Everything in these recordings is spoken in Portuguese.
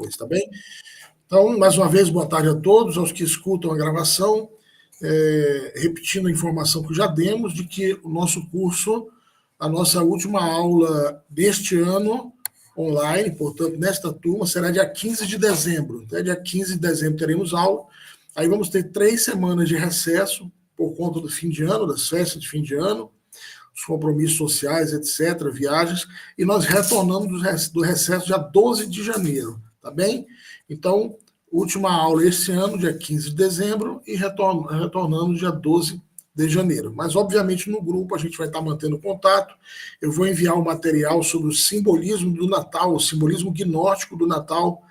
depois, tá bem? Então, mais uma vez, boa tarde a todos, aos que escutam a gravação, repetindo a informação que já demos, de que o nosso curso, a nossa última aula deste ano, online, portanto, nesta turma, será dia 15 de dezembro. Até dia 15 de dezembro teremos aula, aí vamos ter 3 semanas de recesso, por conta do fim de ano, das festas de fim de ano, os compromissos sociais, etc., viagens, e nós retornamos do recesso dia 12 de janeiro, tá bem? Então, última aula este ano, dia 15 de dezembro, e retornamos dia 12 de janeiro. Mas, obviamente, no grupo a gente vai estar mantendo contato. Eu vou enviar um material sobre o simbolismo do Natal, o simbolismo gnóstico do Natal,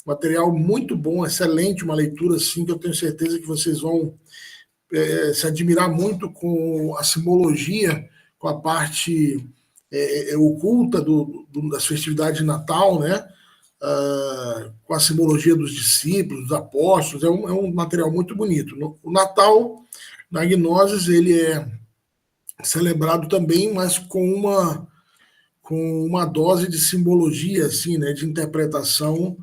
material muito bom, excelente, uma leitura assim que eu tenho certeza que vocês vão se admirar muito com a simbologia, com a parte oculta das festividades de Natal, né? Com a simbologia dos discípulos, dos apóstolos, é um material muito bonito. O Natal, na Gnosis, ele é celebrado também, mas com uma dose de simbologia, assim, né? De interpretação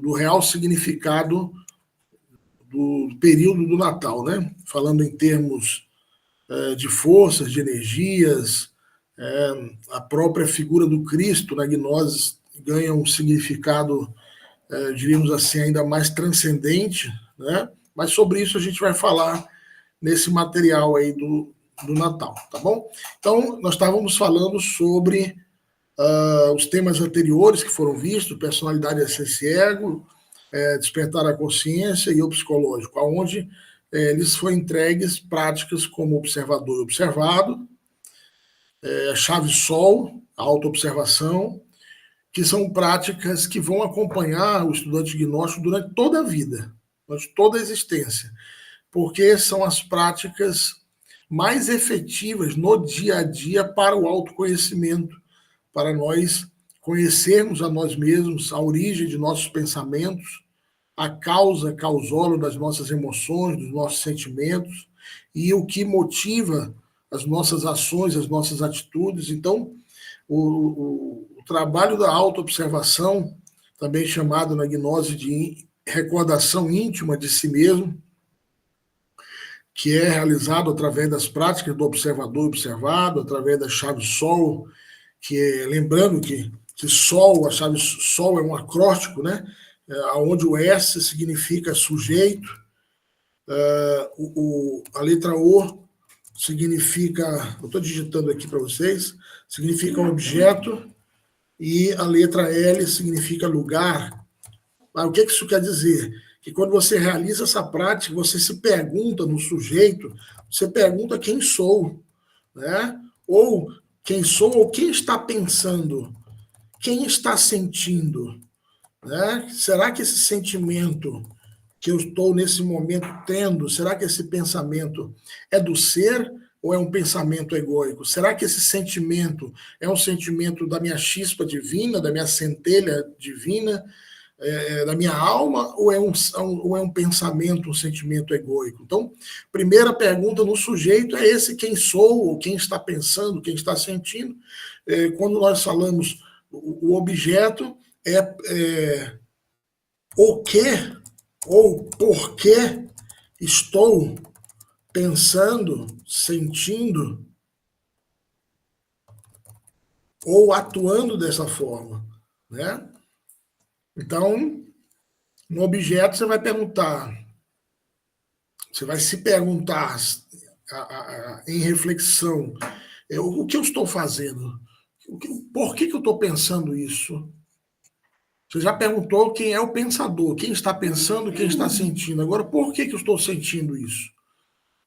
do real significado do período do Natal, né? Falando em termos de forças, de energias, a própria figura do Cristo na gnose ganha um significado, diríamos assim, ainda mais transcendente, né? Mas sobre isso a gente vai falar nesse material aí do Natal, tá bom? Então, nós estávamos falando sobre os temas anteriores que foram vistos, personalidade, essência e ego, despertar a consciência e o psicológico, onde lhes foram entregues práticas como observador e observado, a chave sol, a autoobservação, que são práticas que vão acompanhar o estudante gnóstico durante toda a vida, durante toda a existência, porque são as práticas mais efetivas no dia a dia para o autoconhecimento, para nós conhecermos a nós mesmos, a origem de nossos pensamentos, a causa, causólogo das nossas emoções, dos nossos sentimentos e o que motiva as nossas ações, as nossas atitudes. Então, o trabalho da autoobservação, também chamado na gnose de recordação íntima de si mesmo, que é realizado através das práticas do observador observado, através da chave sol, que é, lembrando que sol, a chave sol é um acróstico, né? Onde o S significa sujeito, a letra O significa, eu estou digitando aqui para vocês, significa objeto, e a letra L significa lugar. Mas o que isso quer dizer? Que quando você realiza essa prática, você se pergunta no sujeito, você pergunta quem sou, né? Ou quem sou, ou quem está pensando, quem está sentindo, né? Será que esse sentimento que eu estou nesse momento tendo, será que esse pensamento é do ser ou é um pensamento egóico? Será que esse sentimento é um sentimento da minha chispa divina, da minha centelha divina, da minha alma, ou é um pensamento, um sentimento egóico? Então, primeira pergunta no sujeito é esse quem sou, ou quem está pensando, quem está sentindo. Quando nós falamos o objeto, o que ou por que estou pensando, sentindo ou atuando dessa forma, né? Então, no objeto você vai perguntar, você vai se perguntar em reflexão, o que eu estou fazendo? Por que eu estou pensando isso? Você já perguntou quem é o pensador, quem está pensando, quem está sentindo. Agora, por que eu estou sentindo isso?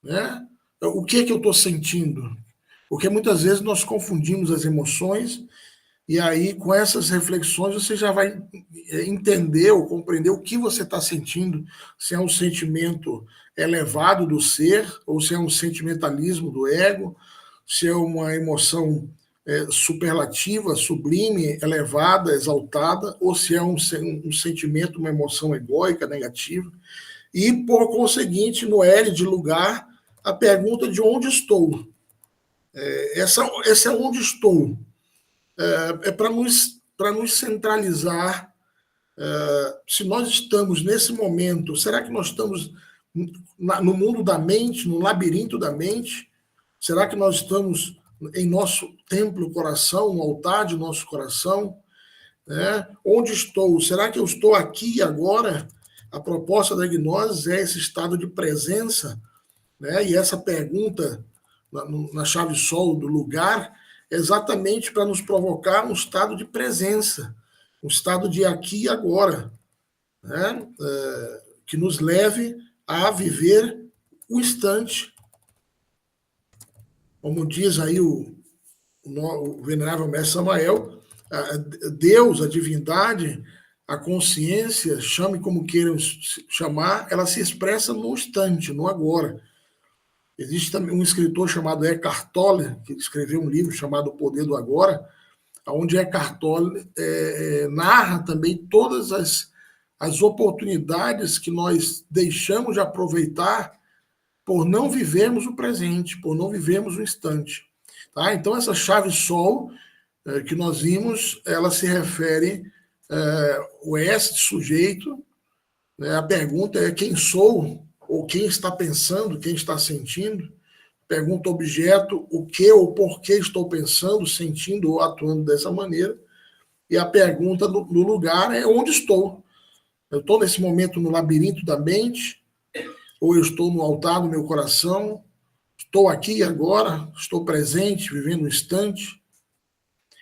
Né? O que eu estou sentindo? Porque muitas vezes nós confundimos as emoções e aí, com essas reflexões, você já vai entender ou compreender o que você está sentindo, se é um sentimento elevado do ser, ou se é um sentimentalismo do ego, se é uma emoção superlativa, sublime, elevada, exaltada, ou se é um sentimento, uma emoção egóica, negativa. E, por conseguinte, no L de lugar, a pergunta de onde estou. Esse é onde estou. É para nos centralizar Se nós estamos nesse momento, será que nós estamos no mundo da mente, no labirinto da mente? Será que nós estamos em nosso templo, coração, no altar de nosso coração? Onde estou? Será que eu estou aqui e agora? A proposta da gnose é esse estado de presença, e essa pergunta na chave sol do lugar é exatamente para nos provocar um estado de presença, um estado de aqui e agora, que nos leve a viver o instante. Como diz aí o venerável mestre Samael, Deus, a divindade, a consciência, chame como queiram chamar, ela se expressa no instante, no agora. Existe também um escritor chamado Eckhart Tolle, que escreveu um livro chamado O Poder do Agora, onde Eckhart Tolle narra também todas as oportunidades que nós deixamos de aproveitar por não vivermos o presente, por não vivermos o instante. Tá? Então, essa chave sol que nós vimos, ela se refere o S de sujeito, a pergunta é quem sou, ou quem está pensando, quem está sentindo. Pergunta objeto, o que ou por que estou pensando, sentindo ou atuando dessa maneira. E a pergunta no lugar é onde estou. Eu estou nesse momento no labirinto da mente, ou eu estou no altar do meu coração, estou aqui agora, estou presente, vivendo o instante.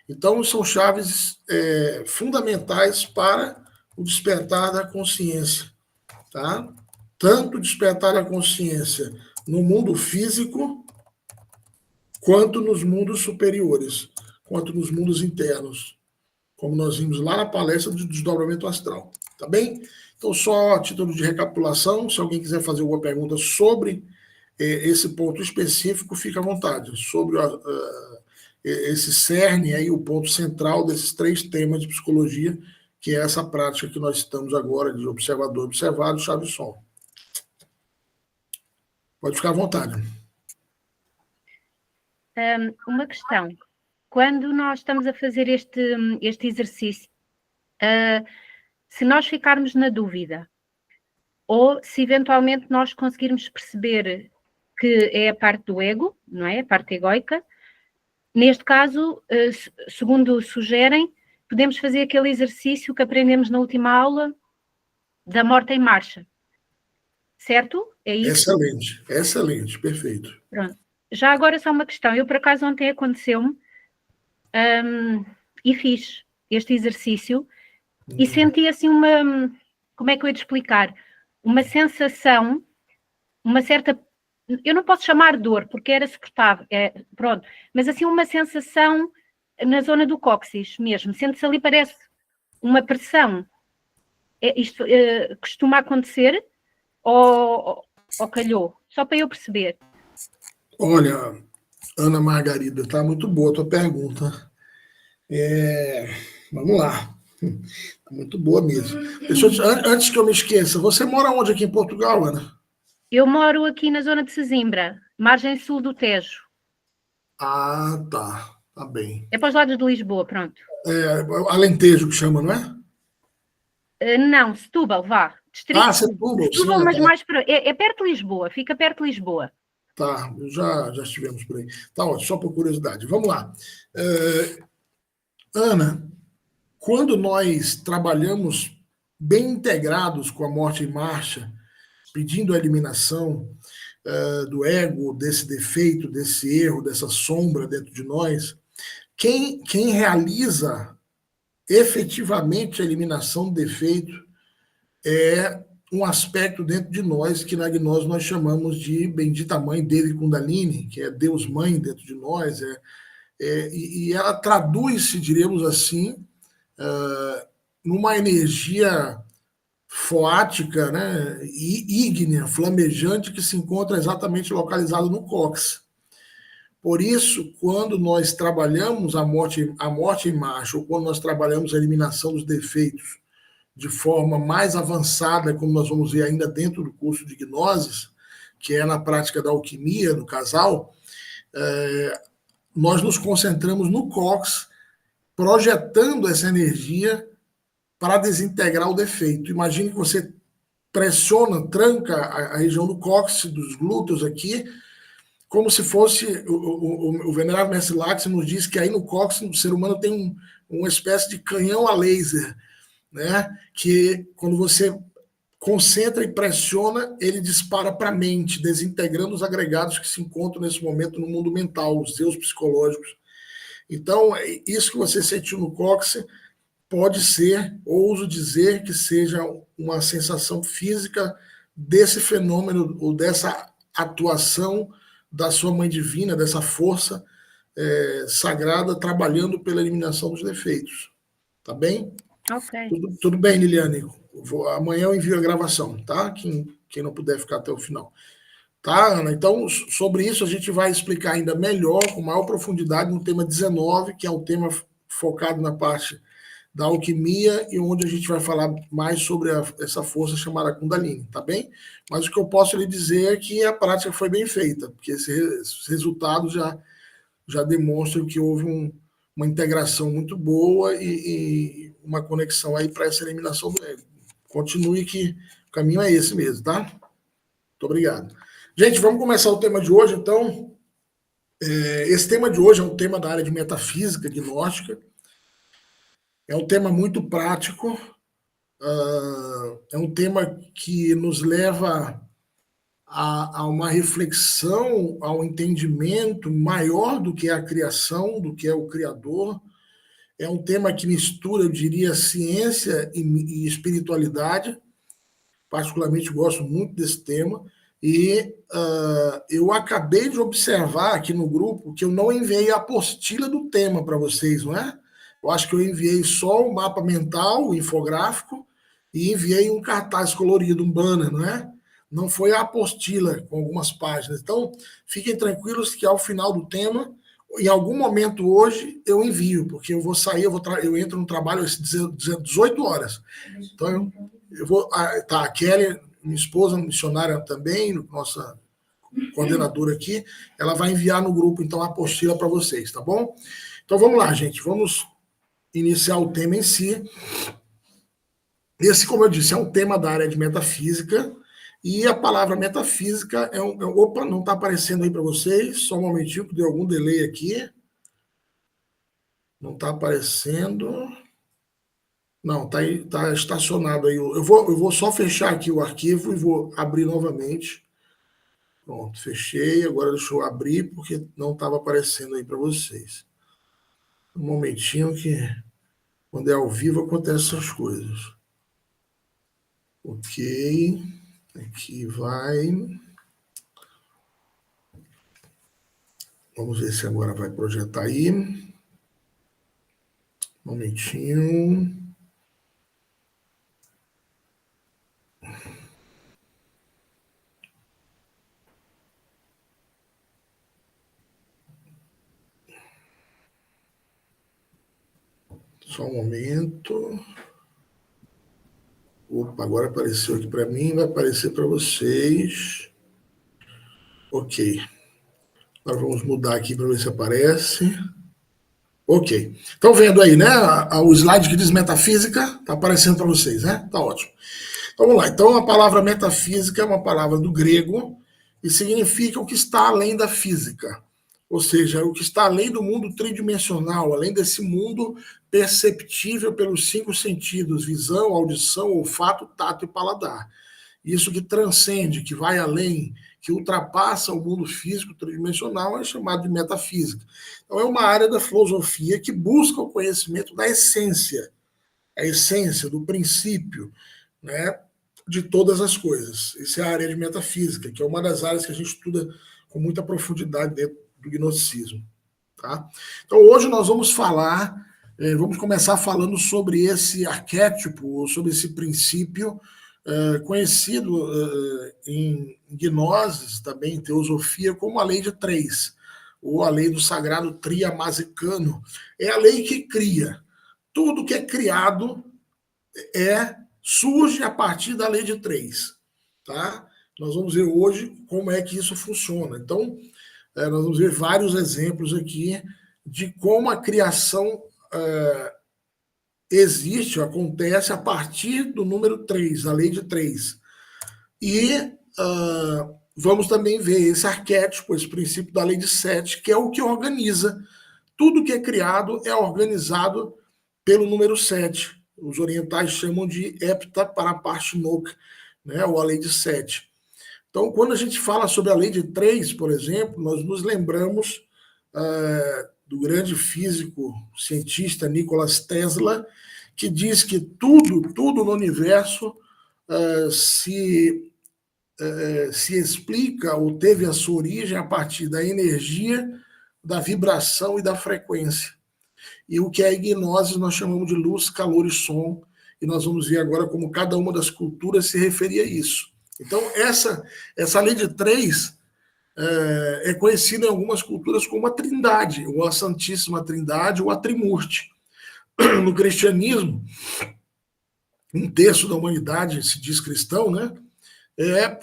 Então, são chaves fundamentais para o despertar da consciência. Tá? Tanto o despertar da consciência no mundo físico, quanto nos mundos superiores, quanto nos mundos internos, como nós vimos lá na palestra do desdobramento astral. Tá bem? Então, só a título de recapitulação, se alguém quiser fazer alguma pergunta sobre esse ponto específico, fica à vontade. Sobre esse cerne, aí, o ponto central desses 3 temas de psicologia, que é essa prática que nós estamos agora de observador observado, chave sol. Pode ficar à vontade. Uma questão. Quando nós estamos a fazer este exercício, se nós ficarmos na dúvida, ou se eventualmente nós conseguirmos perceber que é a parte do ego, não é? A parte egoica, neste caso, segundo sugerem, podemos fazer aquele exercício que aprendemos na última aula da morte em marcha. Certo? É isso? Excelente, excelente, perfeito. Pronto. Já agora só uma questão. Eu, por acaso, ontem aconteceu-me e fiz este exercício e senti assim uma... Como é que eu ia te explicar? Uma sensação, uma certa... Eu não posso chamar dor, porque era suportável. Pronto. Mas assim uma sensação na zona do cóccix mesmo. Sente-se ali, parece uma pressão. Isto costuma acontecer ou calhou? Só para eu perceber. Olha, Ana Margarida, tá muito boa a tua pergunta. Vamos lá. Tá muito boa mesmo. Antes que eu me esqueça, você mora onde aqui em Portugal, Ana? Eu moro aqui na zona de Sesimbra, margem sul do Tejo. Ah, tá. Tá bem. É para os lados de Lisboa, pronto. Alentejo que chama, não é? Não, Setúbal, vá. Distrito Setúbal. Setúbal, sim, mas tá. mais para... É perto de Lisboa, fica perto de Lisboa. Tá, já estivemos por aí. Tá ótimo, só por curiosidade. Vamos lá. Ana, quando nós trabalhamos bem integrados com a morte em marcha, pedindo a eliminação do ego, desse defeito, desse erro, dessa sombra dentro de nós, quem realiza efetivamente a eliminação do defeito é um aspecto dentro de nós que na gnose nós chamamos de bendita mãe Devi Kundalini, que é Deus mãe dentro de nós, e ela traduz-se, diríamos assim, numa energia foática, né, e ígnea, flamejante, que se encontra exatamente localizado no cóccix. Por isso, quando nós trabalhamos a morte em marcha, ou quando nós trabalhamos a eliminação dos defeitos de forma mais avançada, como nós vamos ver ainda dentro do curso de gnoses, que é na prática da alquimia, no casal, nós nos concentramos no cóccix, projetando essa energia para desintegrar o defeito. Imagine que você pressiona, tranca a região do cóccix, dos glúteos aqui, como se fosse, o venerável mestre Lattes nos diz que aí no cóccix do ser humano tem uma espécie de canhão a laser, né? Que quando você concentra e pressiona, ele dispara para a mente, desintegrando os agregados que se encontram nesse momento no mundo mental, os seus psicológicos. Então, isso que você sentiu no cóccix pode ser, ouso dizer, que seja uma sensação física desse fenômeno ou dessa atuação da sua mãe divina, dessa força sagrada trabalhando pela eliminação dos defeitos. Tá bem? Ok. Tudo bem, Liliane. Amanhã eu envio a gravação, tá? Quem não puder ficar até o final. Tá, Ana? Então, sobre isso a gente vai explicar ainda melhor, com maior profundidade, no tema 19, que é um tema focado na parte da alquimia e onde a gente vai falar mais sobre essa força chamada Kundalini, tá bem? Mas o que eu posso lhe dizer é que a prática foi bem feita, porque esses resultados já demonstram que houve uma integração muito boa e uma conexão aí para essa eliminação do ego. Continue que o caminho é esse mesmo, tá? Muito obrigado. Gente, vamos começar o tema de hoje, então. Esse tema de hoje é um tema da área de metafísica gnóstica. É um tema muito prático, é um tema que nos leva a uma reflexão, ao entendimento maior do que é a criação, do que é o Criador. É um tema que mistura, eu diria, ciência e espiritualidade. Particularmente gosto muito desse tema. E eu acabei de observar aqui no grupo que eu não enviei a apostila do tema para vocês, não é? Eu acho que eu enviei só o mapa mental, o infográfico, e enviei um cartaz colorido, um banner, não é? Não foi a apostila com algumas páginas. Então, fiquem tranquilos que ao final do tema, em algum momento hoje, eu envio, porque eu vou sair, eu entro no trabalho às 18 horas. Então, eu vou. Tá, a Kelly, minha esposa, missionária também, nossa coordenadora aqui, ela vai enviar no grupo, então, a apostila para vocês, tá bom? Então, vamos lá, gente. Vamos iniciar o tema em si. Esse, como eu disse, é um tema da área de metafísica, e a palavra metafísica opa, não está aparecendo aí para vocês, só um momentinho, que deu algum delay aqui. Não está aparecendo. Não, está estacionado aí. Eu vou só fechar aqui o arquivo e vou abrir novamente. Pronto, fechei. Agora deixa eu abrir, porque não estava aparecendo aí para vocês. Um momentinho que, quando é ao vivo, acontecem essas coisas. Ok. Aqui vai. Vamos ver se agora vai projetar aí. Um momentinho. Só um momento. Opa, agora apareceu aqui para mim, vai aparecer para vocês. Ok. Agora vamos mudar aqui para ver se aparece. Ok. Estão vendo aí, né? O slide que diz metafísica, está aparecendo para vocês, né? Tá ótimo. Então, vamos lá. Então, a palavra metafísica é uma palavra do grego e significa o que está além da física. Ou seja, o que está além do mundo tridimensional, além desse mundo perceptível pelos 5 sentidos: visão, audição, olfato, tato e paladar. Isso que transcende, que vai além, que ultrapassa o mundo físico tridimensional, é chamado de metafísica. Então, é uma área da filosofia que busca o conhecimento da essência, a essência, do princípio, né, de todas as coisas. Essa é a área de metafísica, que é uma das áreas que a gente estuda com muita profundidade dentro do gnosticismo. Tá? Então, hoje nós vamos vamos começar falando sobre esse arquétipo, sobre esse princípio conhecido em gnoses, também em teosofia, como a lei de três, ou a lei do sagrado triamazicano. É a lei que cria. Tudo que é criado surge a partir da lei de três. Tá? Nós vamos ver hoje como é que isso funciona. Então, nós vamos ver vários exemplos aqui de como a criação existe, acontece a partir do número 3, a lei de 3. E vamos também ver esse arquétipo, esse princípio da lei de 7, que é o que organiza. Tudo que é criado é organizado pelo número 7. Os orientais chamam de hepta parapartinok, né, ou a lei de 7. Então, quando a gente fala sobre a lei de 3, por exemplo, nós nos lembramos do grande físico, cientista Nikola Tesla, que diz que tudo no universo se explica ou teve a sua origem a partir da energia, da vibração e da frequência. E o que é gnose nós chamamos de luz, calor e som, e nós vamos ver agora como cada uma das culturas se referia a isso. Então, essa lei de 3 é conhecida em algumas culturas como a Trindade, ou a Santíssima Trindade, ou a Trimurti. No cristianismo, um terço da humanidade se diz cristão, né?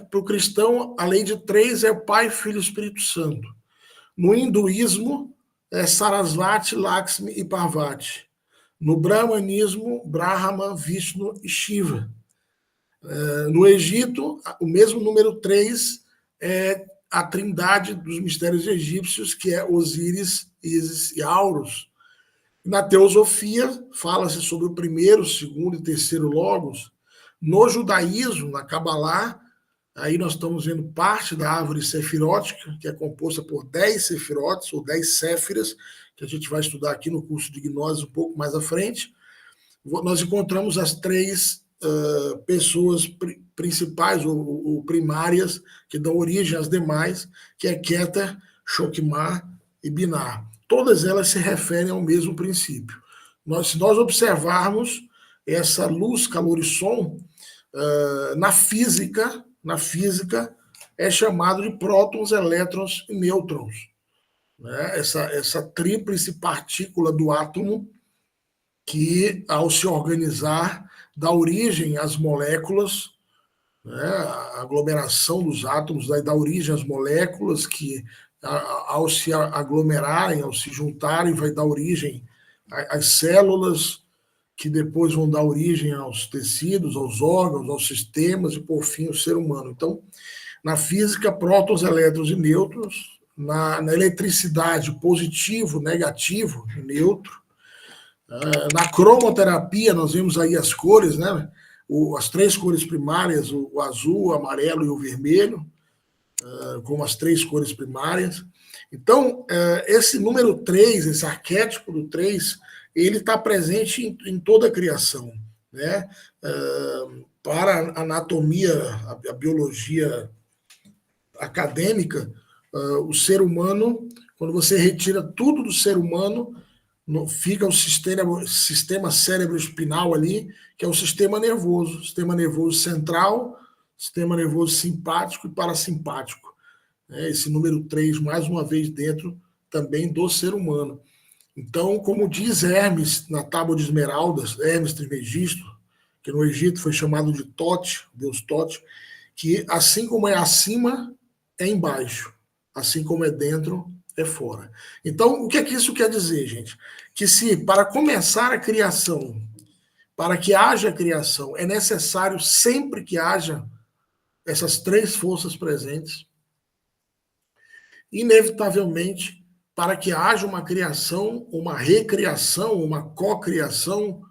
Para o cristão, a lei de 3 é Pai, Filho e Espírito Santo. No hinduísmo, é Sarasvati, Lakshmi e Parvati. No brahmanismo, Brahma, Vishnu e Shiva. No Egito, o mesmo número 3 é a trindade dos mistérios egípcios, que é Osíris, Ísis e Horus. Na teosofia, fala-se sobre o primeiro, segundo e terceiro logos. No judaísmo, na Cabalá, aí nós estamos vendo parte da árvore sefirótica, que é composta por 10 sefirotes, ou 10 séfiras, que a gente vai estudar aqui no curso de gnose um pouco mais à frente. Nós encontramos as 3 pessoas principais ou primárias que dão origem às demais, que é Keter, Shokmah e Binah. Todas elas se referem ao mesmo princípio. Se nós observarmos essa luz, calor e som, na física é chamado de prótons, elétrons e nêutrons. Né? Essa tríplice partícula do átomo que, ao se organizar, dá origem às moléculas, né? A aglomeração dos átomos dá origem às moléculas que, ao se aglomerarem, ao se juntarem, vai dar origem às células, que depois vão dar origem aos tecidos, aos órgãos, aos sistemas e, por fim, o ser humano. Então, na física, prótons, elétrons e nêutrons. Na eletricidade, positivo, negativo e neutro. Na cromoterapia, nós vemos aí as cores, né? As 3 cores primárias, o azul, o amarelo e o vermelho, como as 3 cores primárias. Então, esse número 3, esse arquétipo do 3, ele está presente em toda a criação. Né? Para a anatomia, a biologia acadêmica, o ser humano, quando você retira tudo do ser humano, fica o sistema cérebro-espinal ali, que é o sistema nervoso central, sistema nervoso simpático e parasimpático. Esse número 3, mais uma vez, dentro também do ser humano. Então, como diz Hermes na Tábua de Esmeraldas, Hermes Trismegisto, que no Egito foi chamado de Tote, Deus Tote, que assim como é acima, é embaixo, assim como é dentro, é fora. Então, o que é que isso quer dizer, gente? Que se, para começar a criação, para que haja criação, é necessário sempre que haja essas 3 forças presentes, inevitavelmente, para que haja uma criação, uma recriação, uma cocriação,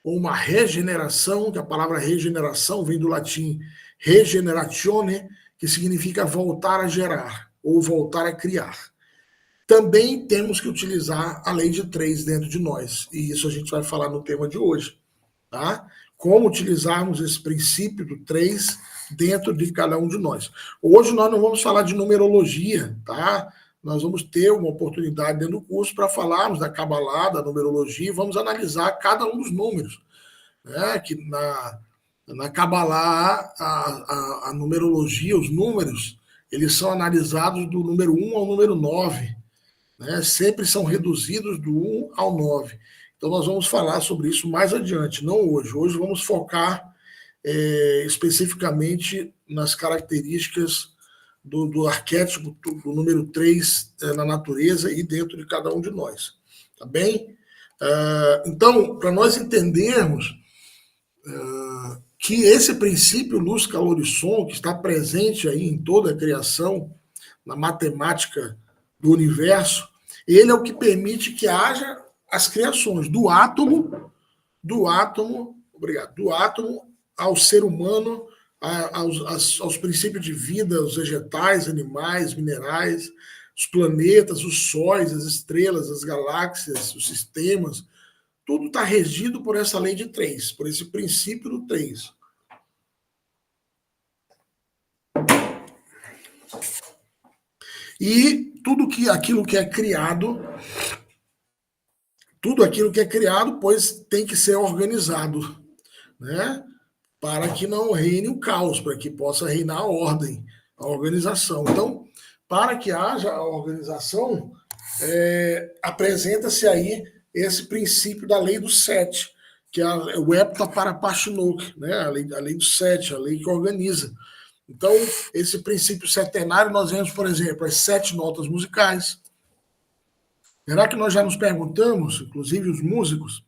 ou uma regeneração, que a palavra regeneração vem do latim regeneratione, que significa voltar a gerar, ou voltar a criar. Também temos que utilizar a lei de 3 dentro de nós. E isso a gente vai falar no tema de hoje. Tá? Como utilizarmos esse princípio do 3 dentro de cada um de nós. Hoje nós não vamos falar de numerologia, tá? Nós vamos ter uma oportunidade dentro do curso para falarmos da Cabalá, da numerologia, e vamos analisar cada um dos números. Né? Que na Cabalá, a numerologia, os números, eles são analisados do número 1 ao número 9. Né? Sempre são reduzidos do 1 ao 9. Então, nós vamos falar sobre isso mais adiante, não hoje. Hoje vamos focar especificamente nas características do arquétipo do número 3 na natureza e dentro de cada um de nós. Tá bem? Então, para nós entendermos que esse princípio luz, calor e som, que está presente aí em toda a criação, na matemática do universo, ele é o que permite que haja as criações do átomo, obrigado, do átomo ao ser humano, aos princípios de vida, os vegetais, animais, minerais, os planetas, os sóis, as estrelas, as galáxias, os sistemas, tudo está regido por essa lei de 3, por esse princípio do 3. E aquilo que é criado, pois tem que ser organizado, né? Para que não reine o caos, para que possa reinar a ordem, a organização. Então, para que haja a organização, apresenta-se aí esse princípio da lei do 7, que é o hepta para Pashinok, né? A lei do 7, a lei que organiza. Então, esse princípio setenário, nós vemos, por exemplo, as 7 notas musicais. Será que nós já nos perguntamos, inclusive os músicos,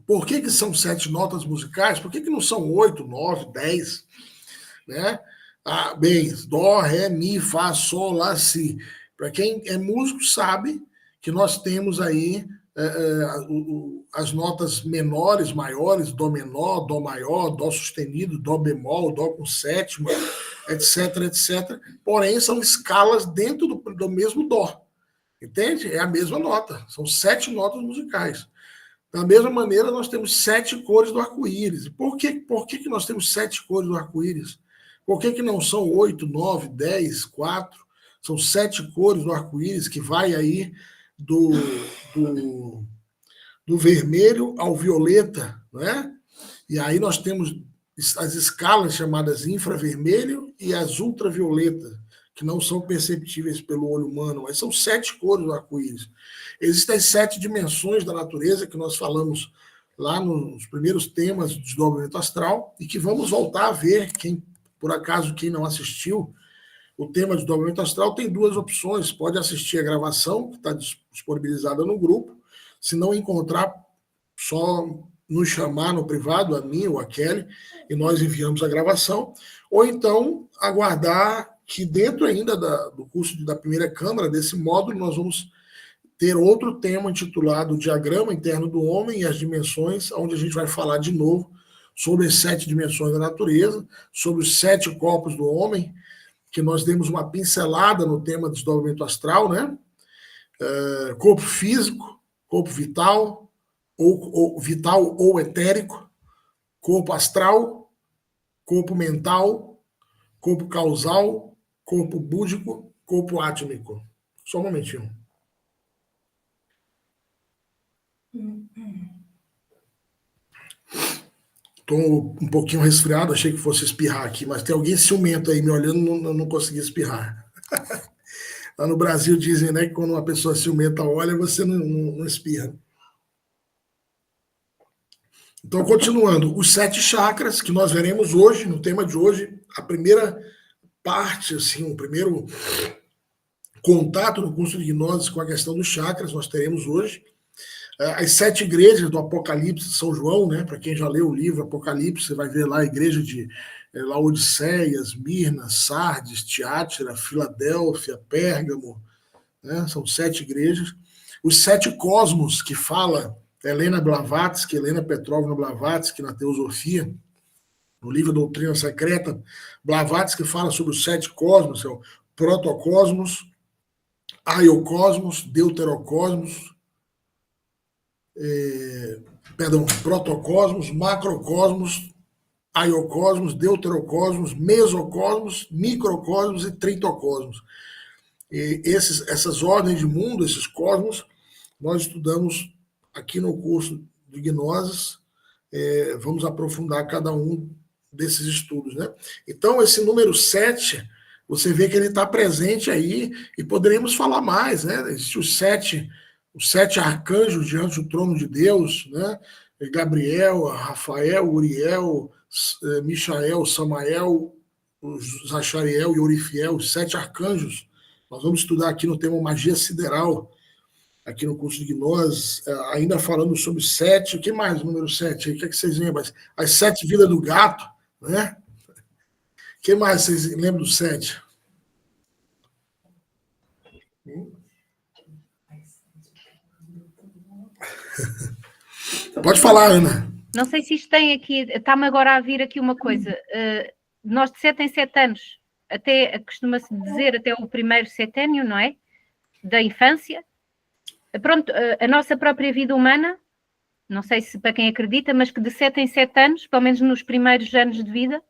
por que são 7 notas musicais? Por que não são 8, 9, 10? Né? Bem, dó, ré, mi, fá, sol, lá, si. Para quem é músico sabe que nós temos aí as notas menores, maiores, dó menor, dó maior, dó sustenido, dó bemol, dó com sétima, etc, etc. Porém, são escalas dentro do mesmo dó. Entende? É a mesma nota. São 7 notas musicais. Da mesma maneira, nós temos 7 cores do arco-íris. Por que nós temos 7 cores do arco-íris? Por que não são 8, 9, 10, 4? São 7 cores do arco-íris que vai aí do vermelho ao violeta, né? E aí nós temos as escalas chamadas infravermelho e as ultravioleta, que não são perceptíveis pelo olho humano, mas são 7 cores do arco-íris. Existem as 7 dimensões da natureza que nós falamos lá nos primeiros temas do desdobramento astral e que vamos voltar a ver, por acaso quem não assistiu, o tema de desdobramento astral tem 2 opções, pode assistir a gravação, que está disponibilizada no grupo, se não encontrar, só nos chamar no privado, a mim ou a Kelly, e nós enviamos a gravação, ou então aguardar que dentro ainda do curso da primeira câmara, desse módulo, nós vamos ter outro tema intitulado Diagrama Interno do Homem e as Dimensões, onde a gente vai falar de novo sobre as 7 dimensões da natureza, sobre os 7 corpos do homem, que nós demos uma pincelada no tema do desdobramento astral, né? Corpo físico, corpo vital, ou vital ou etérico, corpo astral, corpo mental, corpo causal, corpo búdico, corpo átmico. Só um momentinho. Estou um pouquinho resfriado, achei que fosse espirrar aqui, mas tem alguém ciumento aí me olhando, não consegui espirrar. Lá no Brasil dizem, né, que quando uma pessoa ciumenta olha, você não espirra. Então, continuando, os 7 chakras que nós veremos hoje, no tema de hoje, a primeira parte, assim, o primeiro contato no curso de gnose com a questão dos chakras, nós teremos hoje. As 7 igrejas do Apocalipse de São João, né? Para quem já leu o livro Apocalipse, você vai ver lá a igreja de Laodiceia, Esmirna, Sardes, Tiátira, Filadélfia, Pérgamo, né? São 7 igrejas. Os 7 cosmos que fala Helena Petrovna Blavatsky na Teosofia, no livro Doutrina Secreta, Blavatsky fala sobre os 7 cosmos, é o protocosmos, aiocosmos, deuterocosmos, protocosmos, macrocosmos, aiocosmos, deuterocosmos, mesocosmos, microcosmos e tritocosmos. E essas ordens de mundo, esses cosmos, nós estudamos aqui no curso de Gnoses, vamos aprofundar cada um desses estudos, né? Então, esse número 7, você vê que ele está presente aí, e poderíamos falar mais, né? Existem os 7 arcanjos diante do trono de Deus, né? Gabriel, Rafael, Uriel, Michael, Samael, Zachariel e Orifiel, os 7 arcanjos. Nós vamos estudar aqui no tema magia sideral. aqui no curso de Gnose, ainda falando sobre 7, o que mais, número 7? O que é que vocês lembram? As 7 vidas do gato, né? O que mais vocês lembram do 7? Pode falar, Ana. Não sei se isto tem aqui, está-me agora a vir aqui uma coisa. Nós de 7 em 7 anos, até costuma-se dizer até o primeiro seténio, não é? Da infância. Pronto, a nossa própria vida humana, não sei se para quem acredita, mas que de 7 em 7 anos, pelo menos nos primeiros anos de vida,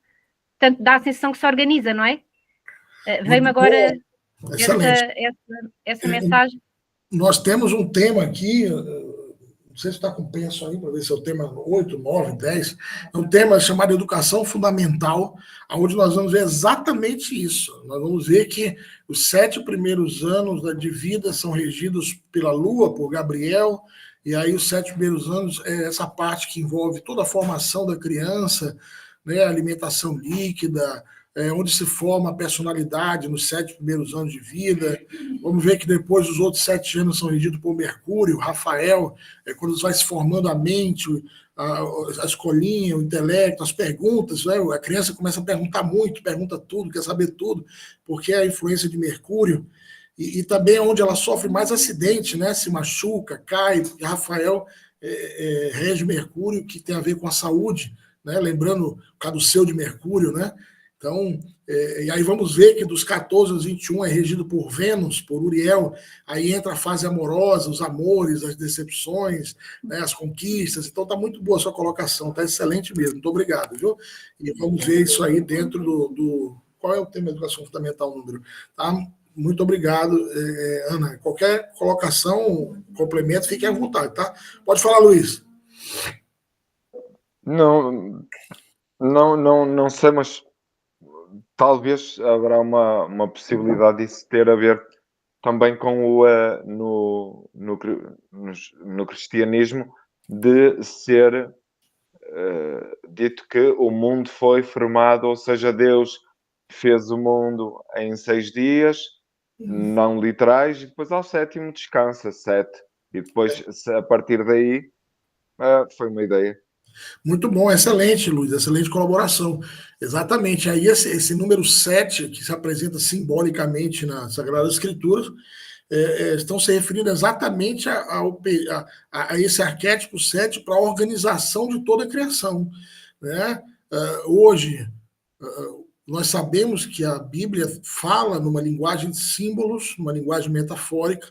portanto, dá a sensação que se organiza, não é? Veio-me agora essa mensagem. Nós temos um tema aqui, não sei se está com penso aí, para ver se é o tema 8, 9, 10, é um tema chamado Educação Fundamental, onde nós vamos ver exatamente isso. Nós vamos ver que os 7 primeiros anos de vida são regidos pela Lua, por Gabriel, e aí os 7 primeiros anos é essa parte que envolve toda a formação da criança, né, alimentação líquida, onde se forma a personalidade nos 7 primeiros anos de vida. Vamos ver que depois os outros 7 anos são regidos por Mercúrio, Rafael, quando vai se formando a mente, a escolinha, o intelecto, as perguntas, né? A criança começa a perguntar muito, pergunta tudo, quer saber tudo, porque é a influência de Mercúrio, e também é onde ela sofre mais acidente, né? Se machuca, cai, e Rafael rege Mercúrio, que tem a ver com a saúde, né? Lembrando o caduceu de Mercúrio, né? Então, e aí vamos ver que dos 14 aos 21 é regido por Vênus, por Uriel, aí entra a fase amorosa, os amores, as decepções, né, as conquistas. Então tá muito boa a sua colocação, tá excelente mesmo, muito obrigado, viu? E vamos ver isso aí dentro do qual é o tema da educação fundamental número, tá? Muito obrigado, Ana. Qualquer colocação, complemento, fique à vontade, tá? Pode falar, Luiz. Não sei, mas talvez haverá uma possibilidade disso ter a ver também com no cristianismo, de ser dito que o mundo foi formado, ou seja, Deus fez o mundo em 6 dias, não literais, e depois ao 7º descansa, 7. E depois, a partir daí, foi uma ideia. Muito bom, excelente, Luiz, excelente colaboração. Exatamente, aí esse número 7, que se apresenta simbolicamente na Sagrada Escritura, estão se referindo exatamente a esse arquétipo 7 para a organização de toda a criação, né? Hoje, nós sabemos que a Bíblia fala numa linguagem de símbolos, numa linguagem metafórica,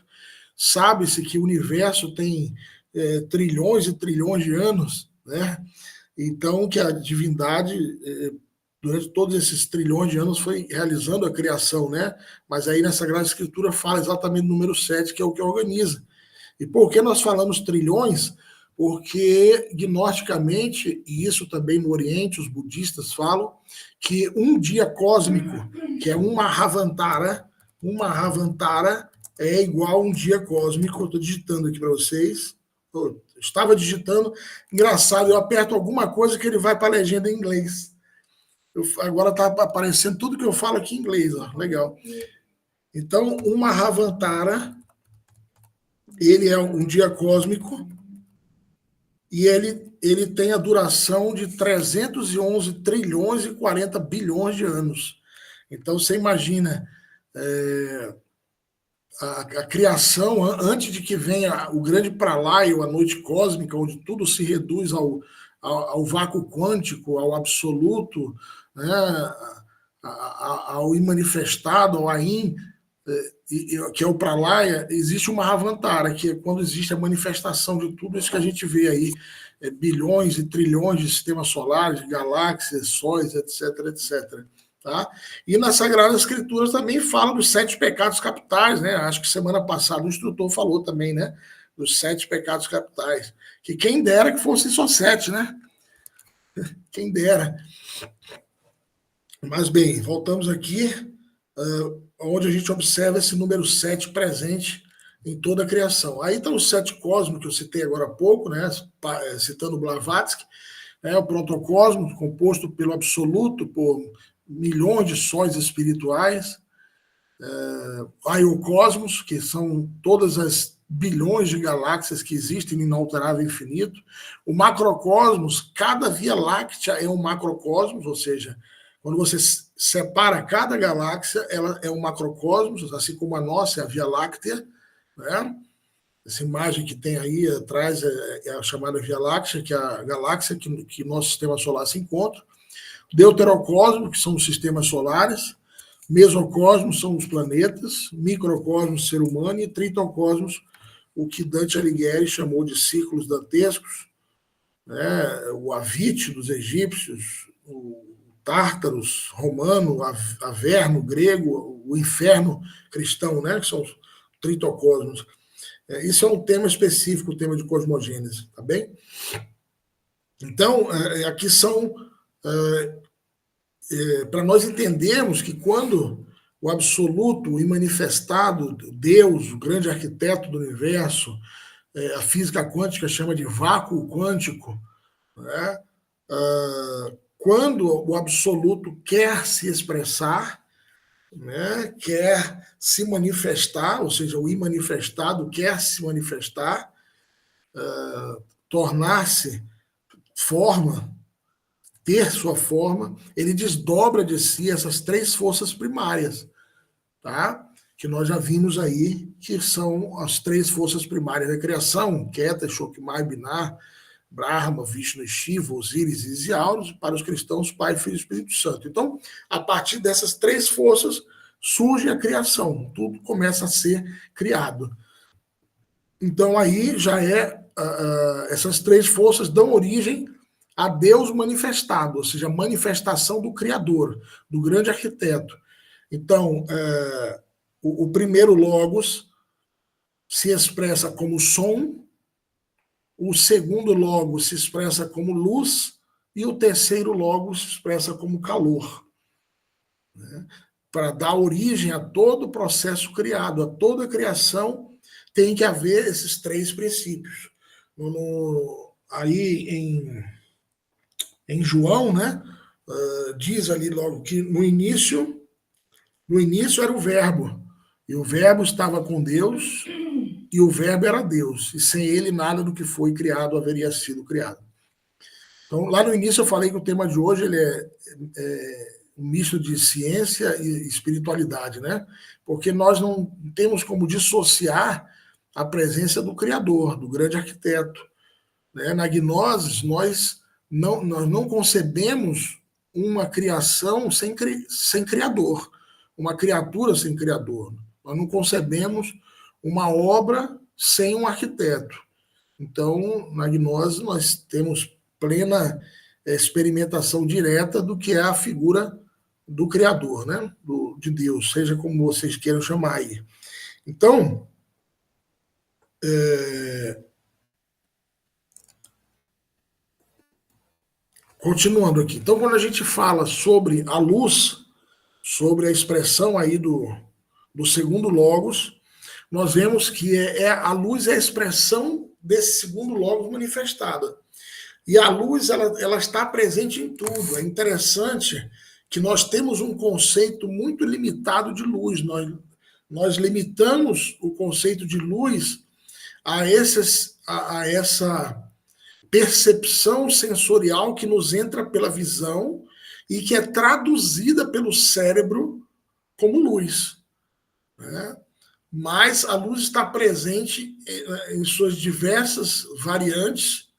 sabe-se que o universo tem trilhões e trilhões de anos, né? Então, que a divindade, durante todos esses trilhões de anos, foi realizando a criação, né? Mas aí na Sagrada Escritura fala exatamente o número 7, que é o que organiza. E por que nós falamos trilhões? Porque, gnosticamente, e isso também no Oriente, os budistas falam, que um dia cósmico, que é uma Ravantara é igual a um dia cósmico. Eu estou digitando aqui para vocês. Eu estava digitando, engraçado, eu aperto alguma coisa que ele vai para a legenda em inglês. Agora está aparecendo tudo que eu falo aqui em inglês, ó, legal. Então, uma Ravantara, ele é um dia cósmico e ele tem a duração de 311 trilhões e 40 bilhões de anos. Então, você imagina a criação, antes de que venha o grande pralaio, a noite cósmica, onde tudo se reduz ao vácuo quântico, ao absoluto, né, ao imanifestado, ao Ain, que é o pralaya, existe uma Ravantara, que é quando existe a manifestação de tudo isso que a gente vê aí, bilhões e trilhões de sistemas solares, galáxias, sóis, etc, etc. Tá? E nas Sagradas Escrituras também fala dos 7 pecados capitais, né? Acho que semana passada o instrutor falou também, né? Dos 7 pecados capitais. Que quem dera que fossem só 7, né? Quem dera. Mas bem, voltamos aqui, onde a gente observa esse número 7 presente em toda a criação. Aí estão os 7 cosmos que eu citei agora há pouco, né? Citando Blavatsky, né? O protocosmo, composto pelo absoluto, por milhões de sóis espirituais. aiocosmos, que são todas as bilhões de galáxias que existem no inalterável infinito. O macrocosmos, cada Via Láctea é um macrocosmos, ou seja, quando você separa cada galáxia, ela é um macrocosmos, assim como a nossa é a Via Láctea, né? Essa imagem que tem aí atrás é a chamada Via Láctea, que é a galáxia que nosso sistema solar se encontra. Deuterocosmos, que são os sistemas solares. Mesocosmos são os planetas. Microcosmos, ser humano. E tritocosmos, o que Dante Alighieri chamou de círculos dantescos, né? O Avite dos egípcios, o Tártaros romano, Averno grego, o inferno cristão, né? Que são os tritocosmos. Isso é um tema específico, o tema de cosmogênese, tá bem? Então, aqui são para nós entendermos que quando o absoluto, o imanifestado, Deus, o grande arquiteto do universo, a física quântica chama de vácuo quântico, né? Quando o absoluto quer se expressar, né, quer se manifestar, ou seja, o imanifestado quer se manifestar, tornar-se forma, ter sua forma, ele desdobra de si essas três forças primárias, tá? Que nós já vimos aí, que são as três forças primárias da criação, Keta, Shokmai, Binar, Brahma, Vishnu, Shiva, Osíris, Isis e Horus, para os cristãos, Pai, Filho e Espírito Santo. Então, a partir dessas três forças, surge a criação, tudo começa a ser criado. Então, aí já essas três forças dão origem a Deus manifestado, ou seja, a manifestação do Criador, do grande arquiteto. Então, o primeiro Logos se expressa como som, o segundo Logos se expressa como luz e o terceiro Logos se expressa como calor, né? Para dar origem a todo o processo criado, a toda a criação, tem que haver esses três princípios. Aí em João, né, diz ali logo que no início era o Verbo, e o Verbo estava com Deus, e o Verbo era Deus, e sem ele nada do que foi criado haveria sido criado. Então, lá no início eu falei que o tema de hoje ele é um misto de ciência e espiritualidade, né? Porque nós não temos como dissociar a presença do Criador, do grande arquiteto, né? Na gnose, nós não concebemos uma criação sem criador, uma criatura sem criador. Nós não concebemos uma obra sem um arquiteto. Então, na gnose, nós temos plena experimentação direta do que é a figura do Criador, né? De Deus, seja como vocês queiram chamar aí. Então, continuando aqui. Então, quando a gente fala sobre a luz, sobre a expressão aí do segundo Logos, nós vemos que a luz é a expressão desse segundo Logos manifestada. E a luz, ela está presente em tudo. É interessante que nós temos um conceito muito limitado de luz. Nós limitamos o conceito de luz a essa percepção sensorial que nos entra pela visão e que é traduzida pelo cérebro como luz, né? Mas a luz está presente em suas diversas variantes,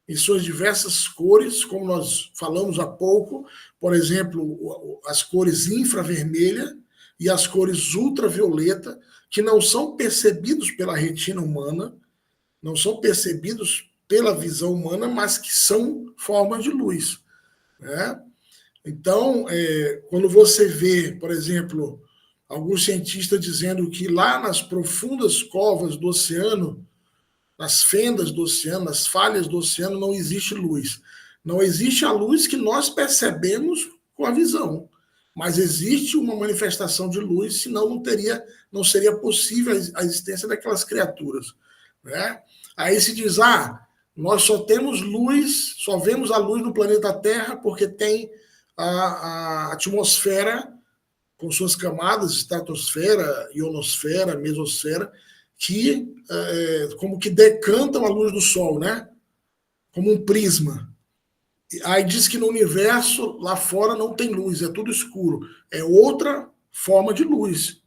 em suas diversas cores, como nós falamos há pouco, por exemplo, as cores infravermelha e as cores ultravioleta, que não são percebidos pela retina humana, não são percebidos pela visão humana, mas que são formas de luz, né? Então, quando você vê, por exemplo, alguns cientistas dizendo que lá nas profundas covas do oceano, nas fendas do oceano, nas falhas do oceano, não existe luz. Não existe a luz que nós percebemos com a visão, mas existe uma manifestação de luz, senão não seria possível a existência daquelas criaturas, né? Aí se diz, nós só temos luz, só vemos a luz no planeta Terra porque tem a atmosfera com suas camadas, estratosfera, ionosfera, mesosfera, que como que decantam a luz do Sol, né? Como um prisma. Aí diz que no universo, lá fora, não tem luz, é tudo escuro. É outra forma de luz.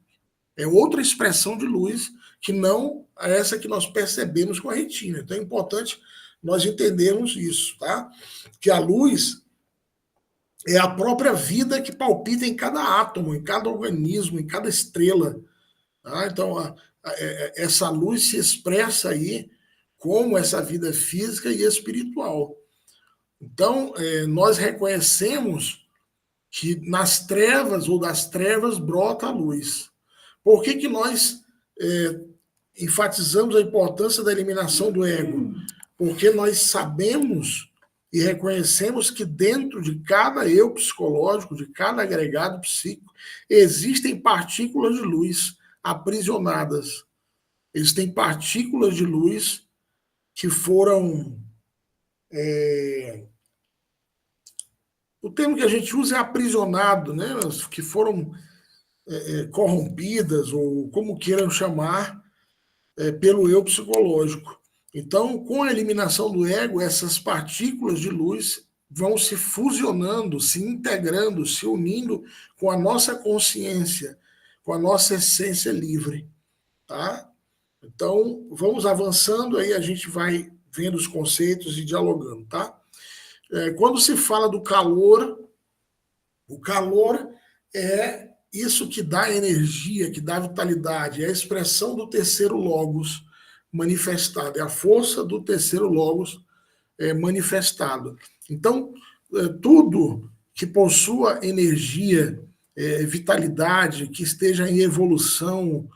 É outra expressão de luz que não é essa que nós percebemos com a retina. Então é importante nós entendermos isso, tá? Que a luz é a própria vida que palpita em cada átomo, em cada organismo, em cada estrela. Tá? Então, essa luz se expressa aí como essa vida física e espiritual. Então, nós reconhecemos que nas trevas ou das trevas brota a luz. Por que nós enfatizamos a importância da eliminação do ego? Porque nós sabemos e reconhecemos que dentro de cada eu psicológico, de cada agregado psíquico, existem partículas de luz aprisionadas. Existem partículas de luz que foram... o termo que a gente usa é aprisionado, né? Que foram corrompidas, ou como queiram chamar, pelo eu psicológico. Então, com a eliminação do ego, essas partículas de luz vão se fusionando, se integrando, se unindo com a nossa consciência, com a nossa essência livre. Tá? Então, vamos avançando, aí a gente vai vendo os conceitos e dialogando. Tá? Quando se fala do calor, o calor é isso que dá energia, que dá vitalidade, é a expressão do terceiro logos manifestado, é a força do terceiro logos manifestado. Então, tudo que possua energia, vitalidade, que esteja em evolução,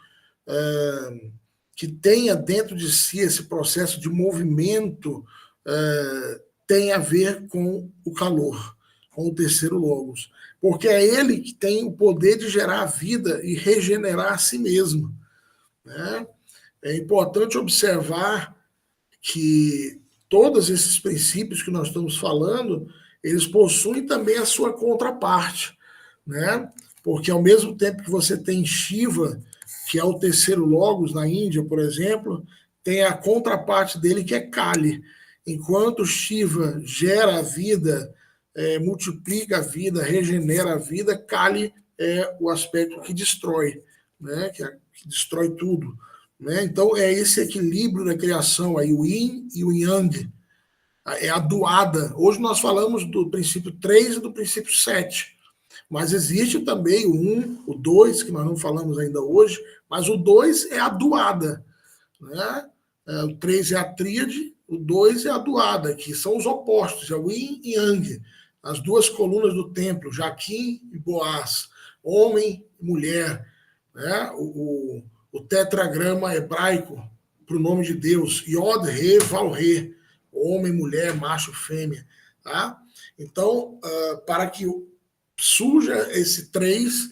que tenha dentro de si esse processo de movimento, tem a ver com o calor, com o terceiro logos. Porque é ele que tem o poder de gerar vida e regenerar a si mesmo. Né? É importante observar que todos esses princípios que nós estamos falando, eles possuem também a sua contraparte. Né? Porque ao mesmo tempo que você tem Shiva, que é o terceiro logos na Índia, por exemplo, tem a contraparte dele que é Kali. Enquanto Shiva gera a vida, multiplica a vida, regenera a vida, Kali é o aspecto que destrói, né? que destrói tudo. Né? Então, é esse equilíbrio da criação, aí, o Yin e o Yang, é a doada. Hoje nós falamos do princípio 3 e do princípio 7, mas existe também o 1, o 2, que nós não falamos ainda hoje, mas o 2 é a doada. Né? O 3 é a tríade, o 2 é a doada, que são os opostos, é o Yin e Yang, as duas colunas do templo, Jaquim e Boaz, homem e mulher, né? O tetragrama hebraico para o nome de Deus, Yod, Re, Val, Re, homem, mulher, macho, fêmea. Tá? Então, para que surja esse 3,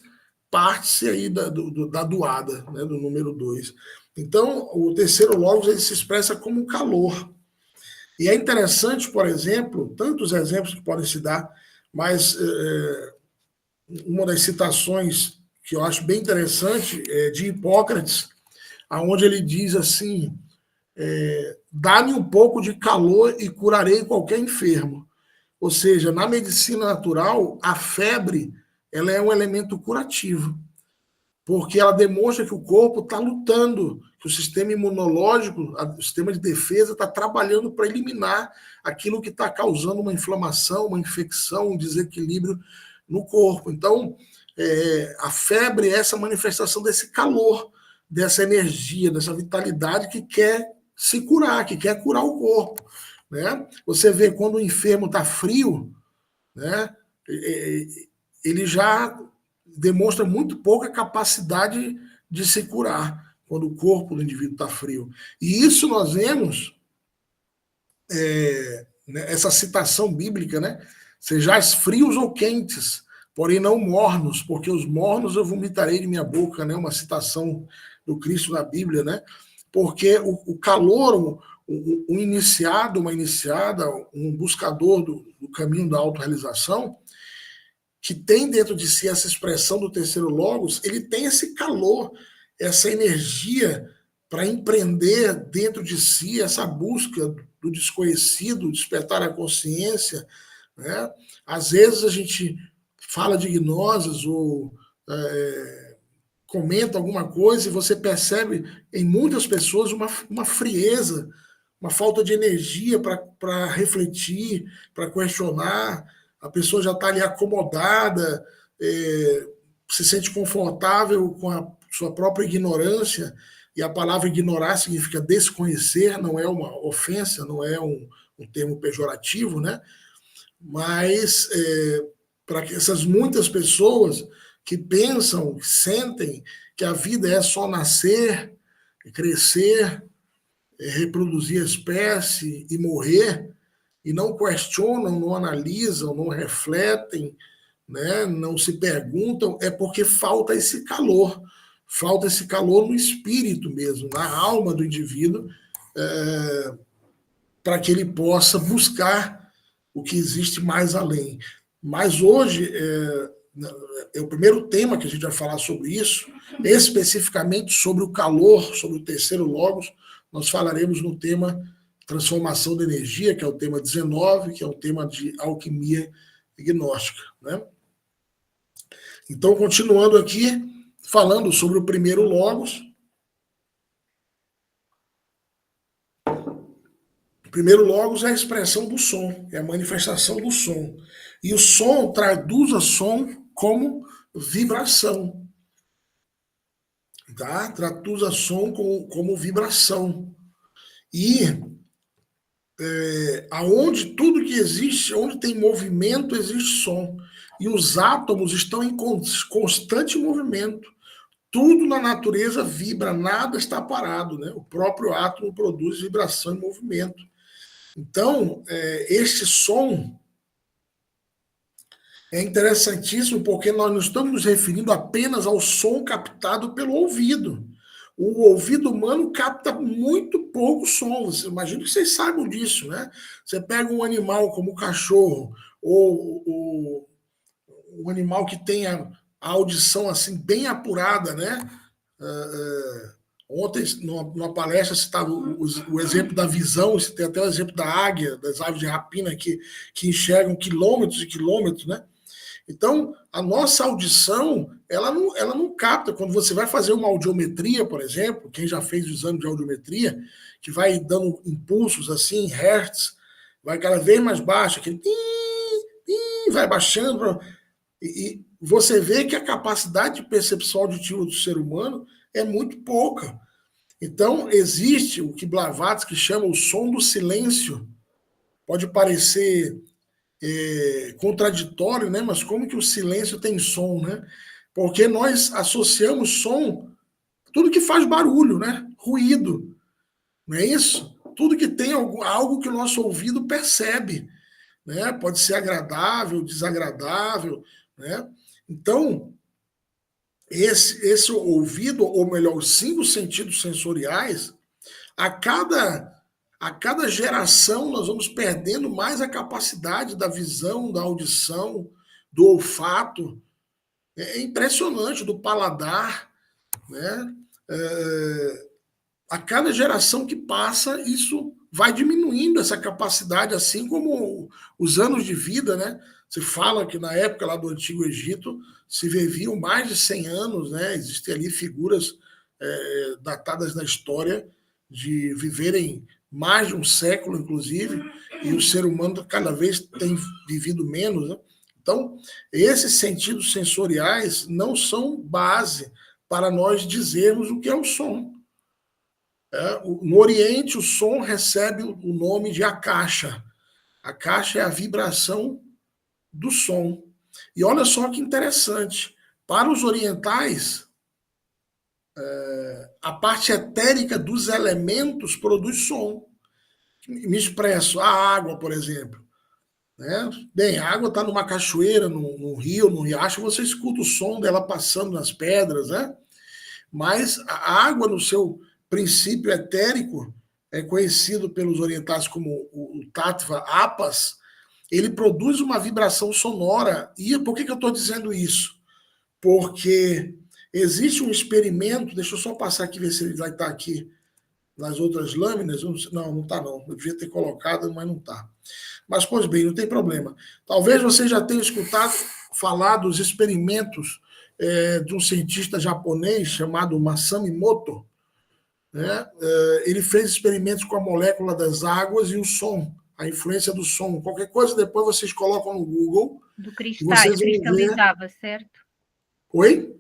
parte-se aí da doada, né? Do número 2. Então, o terceiro logos ele se expressa como calor. E é interessante, por exemplo, tantos exemplos que podem se dar, mas uma das citações que eu acho bem interessante é de Hipócrates, onde ele diz assim, dá-me um pouco de calor e curarei qualquer enfermo. Ou seja, na medicina natural, a febre ela é um elemento curativo, porque ela demonstra que o corpo está lutando, que o sistema imunológico, o sistema de defesa está trabalhando para eliminar aquilo que está causando uma inflamação, uma infecção, um desequilíbrio no corpo. Então, a febre é essa manifestação desse calor, dessa energia, dessa vitalidade que quer se curar, que quer curar o corpo. Né? Você vê quando o enfermo está frio, né? Ele já demonstra muito pouca capacidade de se curar quando o corpo do indivíduo está frio. E isso nós vemos, essa citação bíblica, né? Sejais frios ou quentes, porém não mornos, porque os mornos eu vomitarei de minha boca, né? Uma citação do Cristo na Bíblia, né? Porque o calor, um iniciado, uma iniciada, um buscador do caminho da autorrealização, que tem dentro de si essa expressão do terceiro logos, ele tem esse calor, essa energia para empreender dentro de si essa busca do desconhecido, despertar a consciência, né? Às vezes a gente fala de gnoses ou comenta alguma coisa e você percebe em muitas pessoas uma frieza, uma falta de energia para refletir, para questionar. A pessoa já está ali acomodada, se sente confortável com a sua própria ignorância, e a palavra ignorar significa desconhecer, não é uma ofensa, não é um termo pejorativo, né? Mas para essas muitas pessoas que pensam, que sentem que a vida é só nascer, crescer, reproduzir a espécie e morrer, e não questionam, não analisam, não refletem, né, não se perguntam, é porque falta esse calor no espírito mesmo, na alma do indivíduo, para que ele possa buscar o que existe mais além. Mas hoje é o primeiro tema que a gente vai falar sobre isso, especificamente sobre o calor, sobre o terceiro logos. Nós falaremos no tema transformação da energia, que é o tema 19, que é um tema de alquimia gnóstica, né? Então, continuando aqui, falando sobre o primeiro logos. O primeiro logos é a expressão do som, é a manifestação do som. E o som traduz a som como vibração. Tá? Traduz a som como vibração. E aonde tudo que existe, onde tem movimento, existe som. E os átomos estão em constante movimento. Tudo na natureza vibra, nada está parado, né? O próprio átomo produz vibração e movimento. Então, este som é interessantíssimo porque nós não estamos nos referindo apenas ao som captado pelo ouvido. O ouvido humano capta muito pouco som. Imagino que vocês saibam disso, né? Você pega um animal como o cachorro, ou um animal que tenha a audição assim bem apurada, né? Ontem, numa palestra, citava o exemplo da visão, você tem até o exemplo da águia, das aves de rapina que enxergam quilômetros e quilômetros, né? Então, a nossa audição, ela não capta. Quando você vai fazer uma audiometria, por exemplo, quem já fez o exame de audiometria, que vai dando impulsos assim, hertz, vai cada vez mais baixo, aquele vai baixando, e você vê que a capacidade de percepção auditiva do ser humano é muito pouca. Então, existe o que Blavatsky chama o som do silêncio. Pode parecer contraditório, né? Mas como que o silêncio tem som, né? Porque nós associamos som, tudo que faz barulho, né? Ruído, não é isso? Tudo que tem algo que o nosso ouvido percebe, né? Pode ser agradável, desagradável, né? Então, esse ouvido, ou melhor, os 5 sentidos sensoriais, a cada geração nós vamos perdendo mais a capacidade da visão, da audição, do olfato. É impressionante, do paladar, né? A cada geração que passa, isso vai diminuindo essa capacidade, assim como os anos de vida, né? Se fala que na época lá do Antigo Egito se viviam mais de 100 anos, né? Existem ali figuras datadas na história de viverem mais de um século, inclusive, e o ser humano cada vez tem vivido menos, né? Então, esses sentidos sensoriais não são base para nós dizermos o que é o som. No Oriente, o som recebe o nome de akasha. Akasha é a vibração do som. E olha só que interessante. Para os orientais, a parte etérica dos elementos produz som. Me expresso. A água, por exemplo. Né? Bem, a água está numa cachoeira, num rio, num riacho, você escuta o som dela passando nas pedras, né? Mas a água, no seu princípio etérico, é conhecido pelos orientais como o tattva apas, ele produz uma vibração sonora. E por que eu estou dizendo isso? Porque existe um experimento, deixa eu só passar aqui, ver se ele vai estar aqui nas outras lâminas. Não está não. Eu devia ter colocado, mas não está. Mas, pois bem, não tem problema. Talvez você já tenha escutado falar dos experimentos de um cientista japonês chamado Masami Moto. Né? Ele fez experimentos com a molécula das águas e o som, a influência do som. Qualquer coisa, depois vocês colocam no Google. Do cristais, cristalizava, certo? Oi?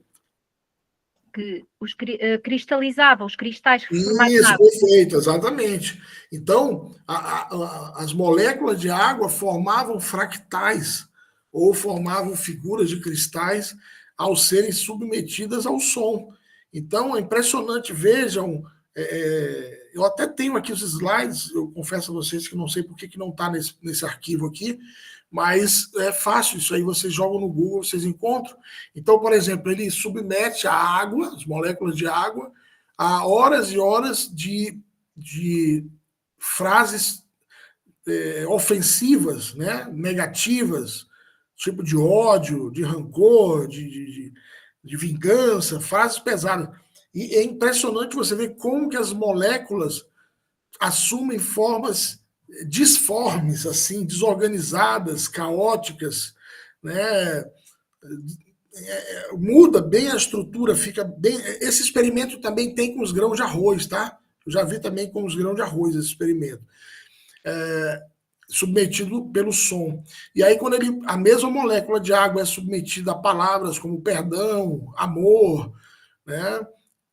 Que cristalizava os cristais que formavam Isso, água. perfeito, exatamente. Então, as moléculas de água formavam fractais ou formavam figuras de cristais ao serem submetidas ao som. Então, é impressionante, vejam, eu até tenho aqui os slides, eu confesso a vocês que não sei por que não está nesse arquivo aqui, mas é fácil, isso aí vocês jogam no Google, vocês encontram. Então, por exemplo, ele submete a água, as moléculas de água, a horas e horas de frases ofensivas, né, negativas, tipo de ódio, de rancor, de vingança, frases pesadas. E é impressionante você ver como que as moléculas assumem formas disformes, assim, desorganizadas, caóticas, né? Muda bem a estrutura, fica bem. Esse experimento também tem com os grãos de arroz, tá? Eu já vi também com os grãos de arroz esse experimento. Submetido pelo som. E aí, quando a mesma molécula de água é submetida a palavras como perdão, amor, né?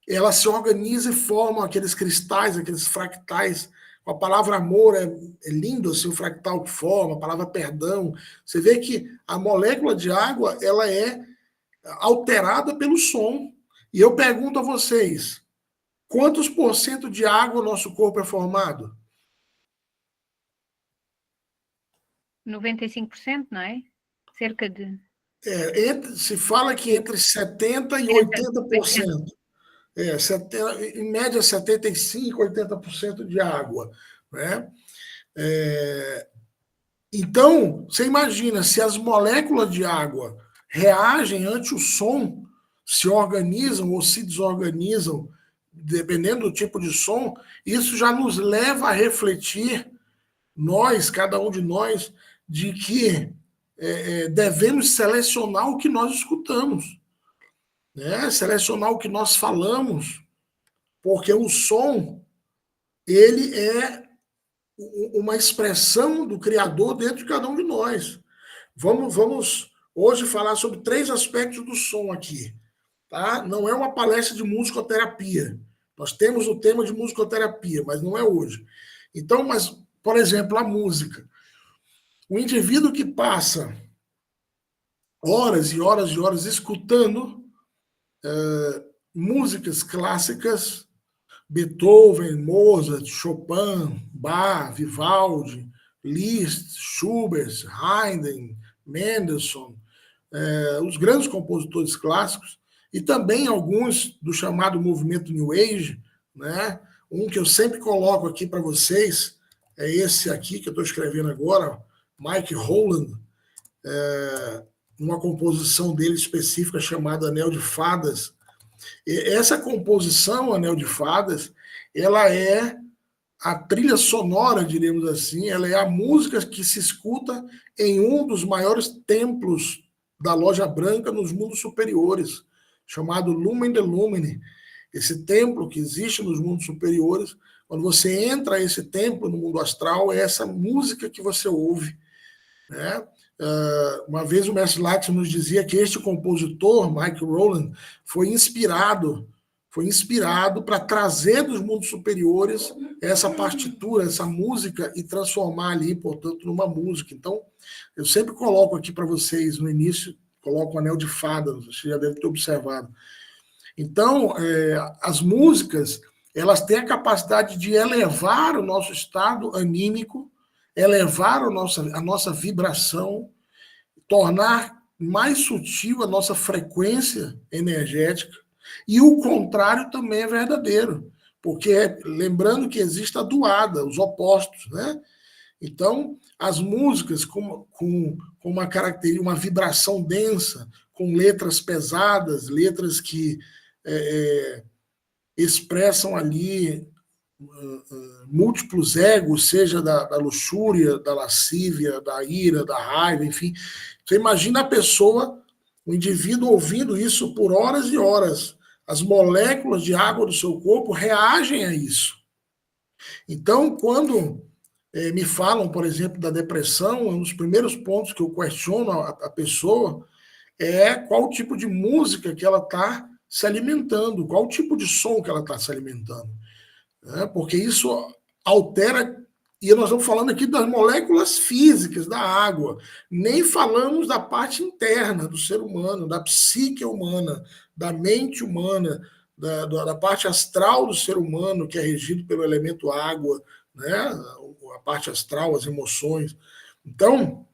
Ela se organiza e forma aqueles cristais, aqueles fractais. A palavra amor é lindo, assim, o fractal que forma, a palavra perdão. Você vê que a molécula de água ela é alterada pelo som. E eu pergunto a vocês, quantos por cento de água o nosso corpo é formado? 95%, não é? Cerca de... Se fala que entre 70% e 80%. Em média, 75%, 80% de água. Né? Então, você imagina, se as moléculas de água reagem ante o som, se organizam ou se desorganizam, dependendo do tipo de som, isso já nos leva a refletir, cada um de nós, de que devemos selecionar o que nós escutamos, né? Selecionar o que nós falamos, porque o som ele é uma expressão do Criador dentro de cada um de nós. Vamos hoje falar sobre 3 aspectos do som aqui. Tá? Não é uma palestra de musicoterapia. Nós temos o tema de musicoterapia, mas não é hoje. Então, por exemplo, a música. O indivíduo que passa horas e horas e horas escutando músicas clássicas, Beethoven, Mozart, Chopin, Bach, Vivaldi, Liszt, Schubert, Haydn, Mendelssohn, os grandes compositores clássicos, e também alguns do chamado movimento New Age, né? Um que eu sempre coloco aqui para vocês é esse aqui que eu estou escrevendo agora, Mike Holland, uma composição dele específica chamada Anel de Fadas. Essa composição, Anel de Fadas, ela é a trilha sonora, diríamos assim, ela é a música que se escuta em um dos maiores templos da Loja Branca nos mundos superiores, chamado Lumen de Lumine. Esse templo que existe nos mundos superiores, quando você entra a esse templo no mundo astral, é essa música que você ouve, né? Uma vez o mestre Lax nos dizia que este compositor, Mike Rowland, foi inspirado para trazer dos mundos superiores essa partitura, essa música e transformar ali, portanto, numa música. Então, eu sempre coloco aqui para vocês, no início, coloco o Anel de Fada, você já deve ter observado. Então, as músicas, elas têm a capacidade de elevar o nosso estado anímico, elevar a nossa vibração, tornar mais sutil a nossa frequência energética, e o contrário também é verdadeiro, porque lembrando que existe a doada, os opostos, né? Então, as músicas com uma característica, uma vibração densa, com letras pesadas, letras que expressam ali múltiplos egos, seja da luxúria, da lascívia, da ira, da raiva, enfim. Então, imagina a pessoa, o indivíduo ouvindo isso por horas e horas. As moléculas de água do seu corpo reagem a isso. Então, quando me falam, por exemplo, da depressão, um dos primeiros pontos que eu questiono a pessoa é qual tipo de música que ela está se alimentando, qual tipo de som que ela está se alimentando. Porque isso altera, e nós estamos falando aqui das moléculas físicas da água, nem falamos da parte interna do ser humano, da psique humana, da mente humana, da parte astral do ser humano, que é regido pelo elemento água, né? A parte astral, as emoções. Então,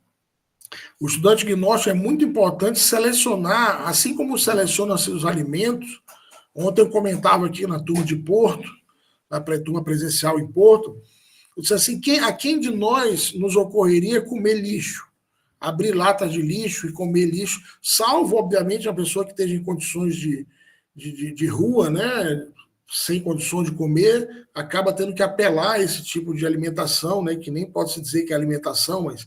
o estudante gnóstico é muito importante selecionar, assim como seleciona seus alimentos. Ontem eu comentava aqui na turma de Porto, na turma presencial em Porto, eu disse assim, a quem de nós nos ocorreria comer lixo? Abrir latas de lixo e comer lixo, salvo, obviamente, a pessoa que esteja em condições de rua, né, sem condições de comer, acaba tendo que apelar a esse tipo de alimentação, né, que nem pode se dizer que é alimentação, mas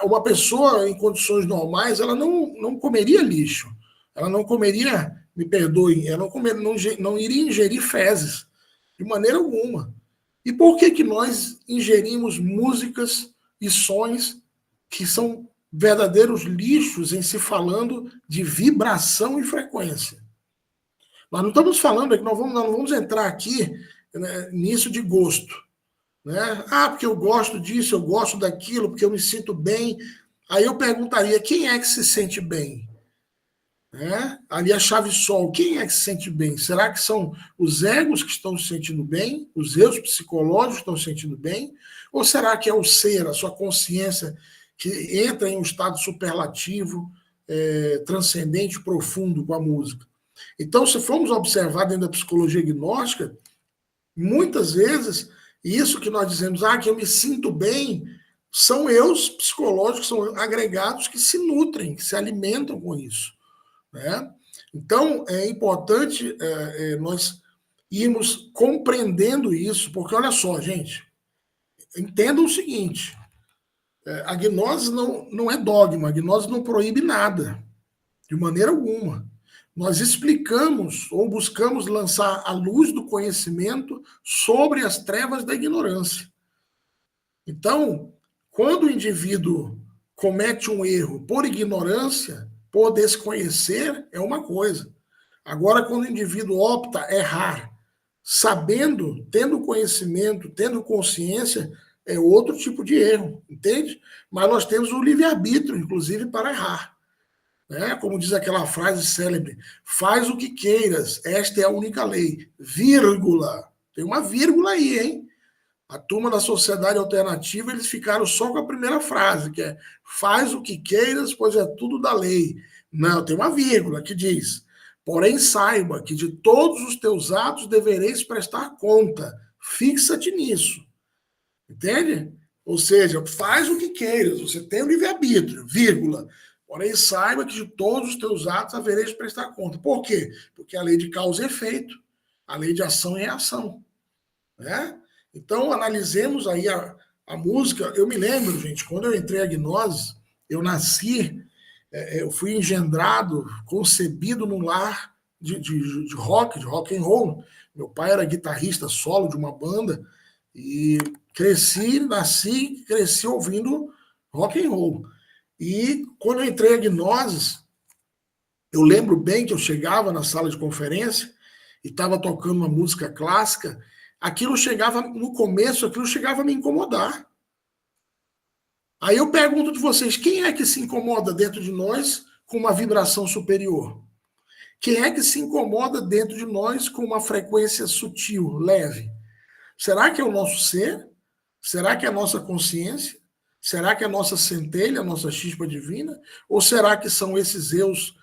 uma pessoa em condições normais, ela não comeria lixo, ela não comeria, me perdoem, ela não iria ingerir fezes, de maneira alguma. E por que nós ingerimos músicas e sons que são verdadeiros lixos em se falando de vibração e frequência? Nós não estamos falando, nós não vamos entrar aqui, né, nisso de gosto. Né? Porque eu gosto disso, eu gosto daquilo, porque eu me sinto bem. Aí eu perguntaria, quem é que se sente bem? Ali a chave sol, quem é que se sente bem? Será que são os egos que estão se sentindo bem? Os eus psicológicos que estão se sentindo bem? Ou será que é o ser, a sua consciência, que entra em um estado superlativo, transcendente, profundo com a música? Então, se formos observar dentro da psicologia gnóstica, muitas vezes, isso que nós dizemos, que eu me sinto bem, são eus psicológicos, são agregados que se nutrem, que se alimentam com isso. Né? Então, é importante nós irmos compreendendo isso, porque olha só, gente, entendam o seguinte, a gnose não é dogma, a gnose não proíbe nada, de maneira alguma. Nós explicamos ou buscamos lançar a luz do conhecimento sobre as trevas da ignorância. Então, quando o indivíduo comete um erro por ignorância, por desconhecer, é uma coisa. Agora, quando o indivíduo opta errar, sabendo, tendo conhecimento, tendo consciência, é outro tipo de erro, entende? Mas nós temos o livre-arbítrio, inclusive, para errar. Como diz aquela frase célebre, faz o que queiras, esta é a única lei, vírgula. Tem uma vírgula aí, hein? A turma da sociedade alternativa, eles ficaram só com a primeira frase, que é faz o que queiras, pois é tudo da lei. Não, tem uma vírgula que diz, porém saiba que de todos os teus atos devereis prestar conta. Fixa-te nisso. Entende? Ou seja, faz o que queiras, você tem o livre-arbítrio, vírgula. Porém, saiba que de todos os teus atos havereis de prestar conta. Por quê? Porque a lei de causa e efeito, a lei de ação e reação. Né? Então, analisemos aí a música. Eu me lembro, gente, quando eu entrei à gnose, eu nasci, eu fui engendrado, concebido num lar de rock and roll. Meu pai era guitarrista solo de uma banda e nasci ouvindo rock and roll. E quando eu entrei a gnose, eu lembro bem que eu chegava na sala de conferência e estava tocando uma música clássica, no começo, aquilo chegava a me incomodar. Aí eu pergunto de vocês, quem é que se incomoda dentro de nós com uma vibração superior? Quem é que se incomoda dentro de nós com uma frequência sutil, leve? Será que é o nosso ser? Será que é a nossa consciência? Será que é a nossa centelha, a nossa chispa divina? Ou será que são esses eus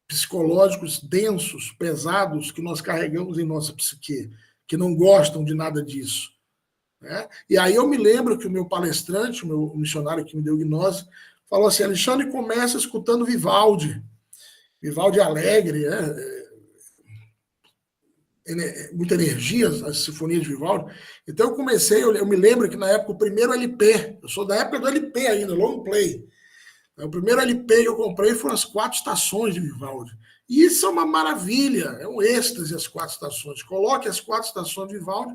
psicológicos densos, pesados, que nós carregamos em nossa psique, que não gostam de nada disso? né? E aí eu me lembro que o meu palestrante, o meu missionário que me deu gnose, falou assim: Alexandre, começa escutando Vivaldi Alegre, né? Muita energia, as sinfonias de Vivaldi. Então eu comecei, eu me lembro que na época o primeiro LP, eu sou da época do LP ainda, long play. O primeiro LP que eu comprei foram as 4 estações de Vivaldi. E isso é uma maravilha, é um êxtase as 4 estações. Coloque as 4 estações de Vivaldi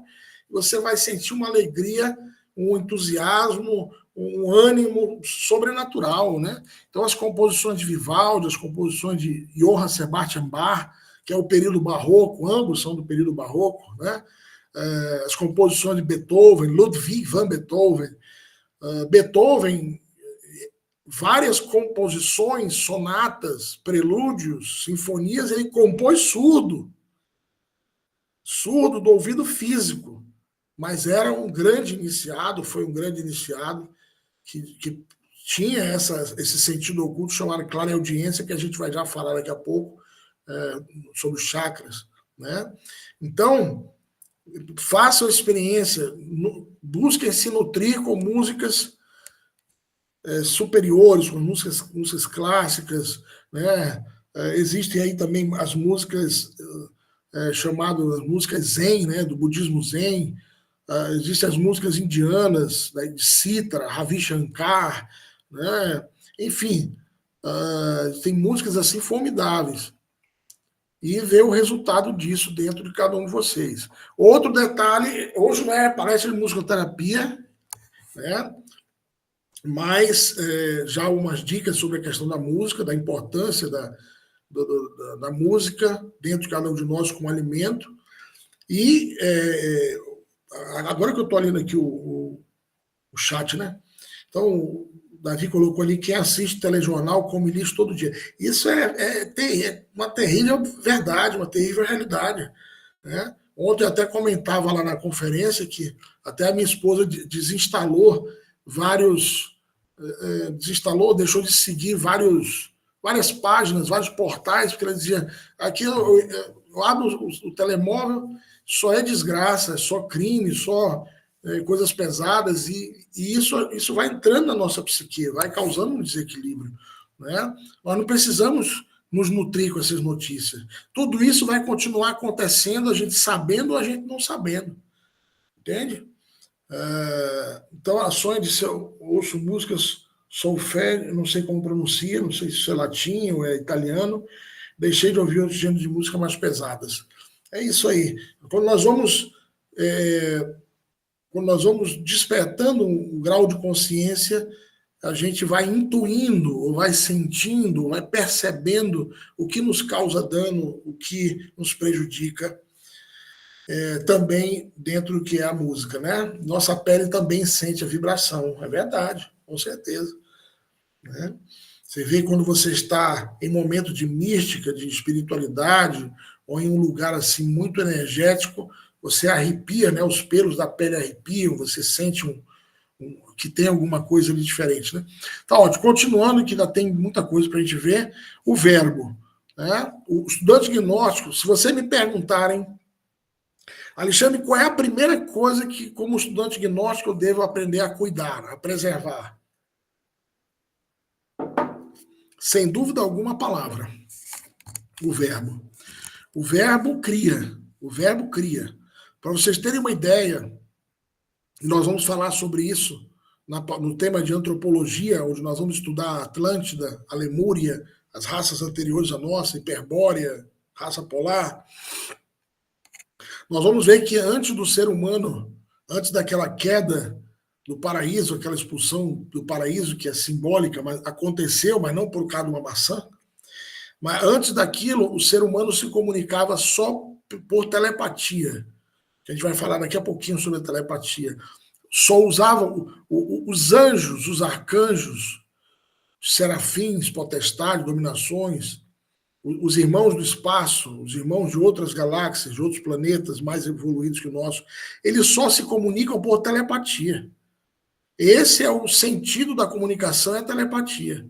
e você vai sentir uma alegria, um entusiasmo, um ânimo sobrenatural, né? Então as composições de Vivaldi, as composições de Johann Sebastian Bach, que é o período barroco, ambos são do período barroco, né? As composições de Beethoven, Ludwig van Beethoven, Beethoven, várias composições, sonatas, prelúdios, sinfonias, ele compôs surdo do ouvido físico, mas era um grande iniciado, foi um grande iniciado que tinha esse sentido oculto chamado clareaudiência, que a gente vai já falar daqui a pouco, sobre os chakras, né? Então, façam a experiência, busquem se nutrir com músicas superiores, com músicas clássicas, né? Existem aí também as músicas chamadas músicas Zen, né? Do budismo Zen. Existem as músicas indianas, né? De Sitara, Ravi Shankar, né? Enfim, tem músicas assim formidáveis. E ver o resultado disso dentro de cada um de vocês. Outro detalhe, hoje não é palestra de musicoterapia, né? Mas já umas dicas sobre a questão da música, da importância da música dentro de cada um de nós como alimento. E agora que eu estou lendo aqui o chat, né? Então, o Davi colocou ali: quem assiste telejornal come lixo todo dia. Isso é uma terrível verdade, uma terrível realidade, né? Ontem eu até comentava lá na conferência que até a minha esposa desinstalou deixou de seguir várias páginas, vários portais, porque ela dizia: aqui eu abro o telemóvel, só é desgraça, só crime, só coisas pesadas, e isso vai entrando na nossa psique, vai causando um desequilíbrio, né? Nós não precisamos nos nutrir com essas notícias. Tudo isso vai continuar acontecendo, a gente sabendo ou a gente não sabendo. Entende? Então, a Sônia disse: eu ouço músicas solfégio, não sei como pronuncia, não sei se é latim ou é italiano, deixei de ouvir outros gêneros de música mais pesadas. É isso aí. Quando nós vamos despertando um grau de consciência, a gente vai intuindo, ou vai sentindo, vai percebendo o que nos causa dano, o que nos prejudica, também dentro do que é a música, né? Nossa pele também sente a vibração, é verdade, com certeza, né? Você vê quando você está em momento de mística, de espiritualidade, ou em um lugar assim muito energético, você arrepia, né? Os pelos da pele arrepiam, você sente que tem alguma coisa ali diferente, né? Tá ótimo. Continuando, que ainda tem muita coisa para a gente ver, o verbo, né? O estudante gnóstico, se você me perguntarem: Alexandre, qual é a primeira coisa que, como estudante gnóstico, eu devo aprender a cuidar, a preservar? Sem dúvida alguma, a palavra. O verbo. O verbo cria. O verbo cria. Para vocês terem uma ideia, nós vamos falar sobre isso no tema de antropologia, onde nós vamos estudar a Atlântida, a Lemúria, as raças anteriores à nossa, Hiperbórea, raça polar. Nós vamos ver que antes do ser humano, antes daquela queda do paraíso, aquela expulsão do paraíso, que é simbólica, mas aconteceu, mas não por causa de uma maçã, mas antes daquilo, o ser humano se comunicava só por telepatia. A gente vai falar daqui a pouquinho sobre a telepatia. Só usava os anjos, os arcanjos, os serafins, potestades, dominações, os irmãos do espaço, os irmãos de outras galáxias, de outros planetas mais evoluídos que o nosso, eles só se comunicam por telepatia. Esse é o sentido da comunicação, é a telepatia.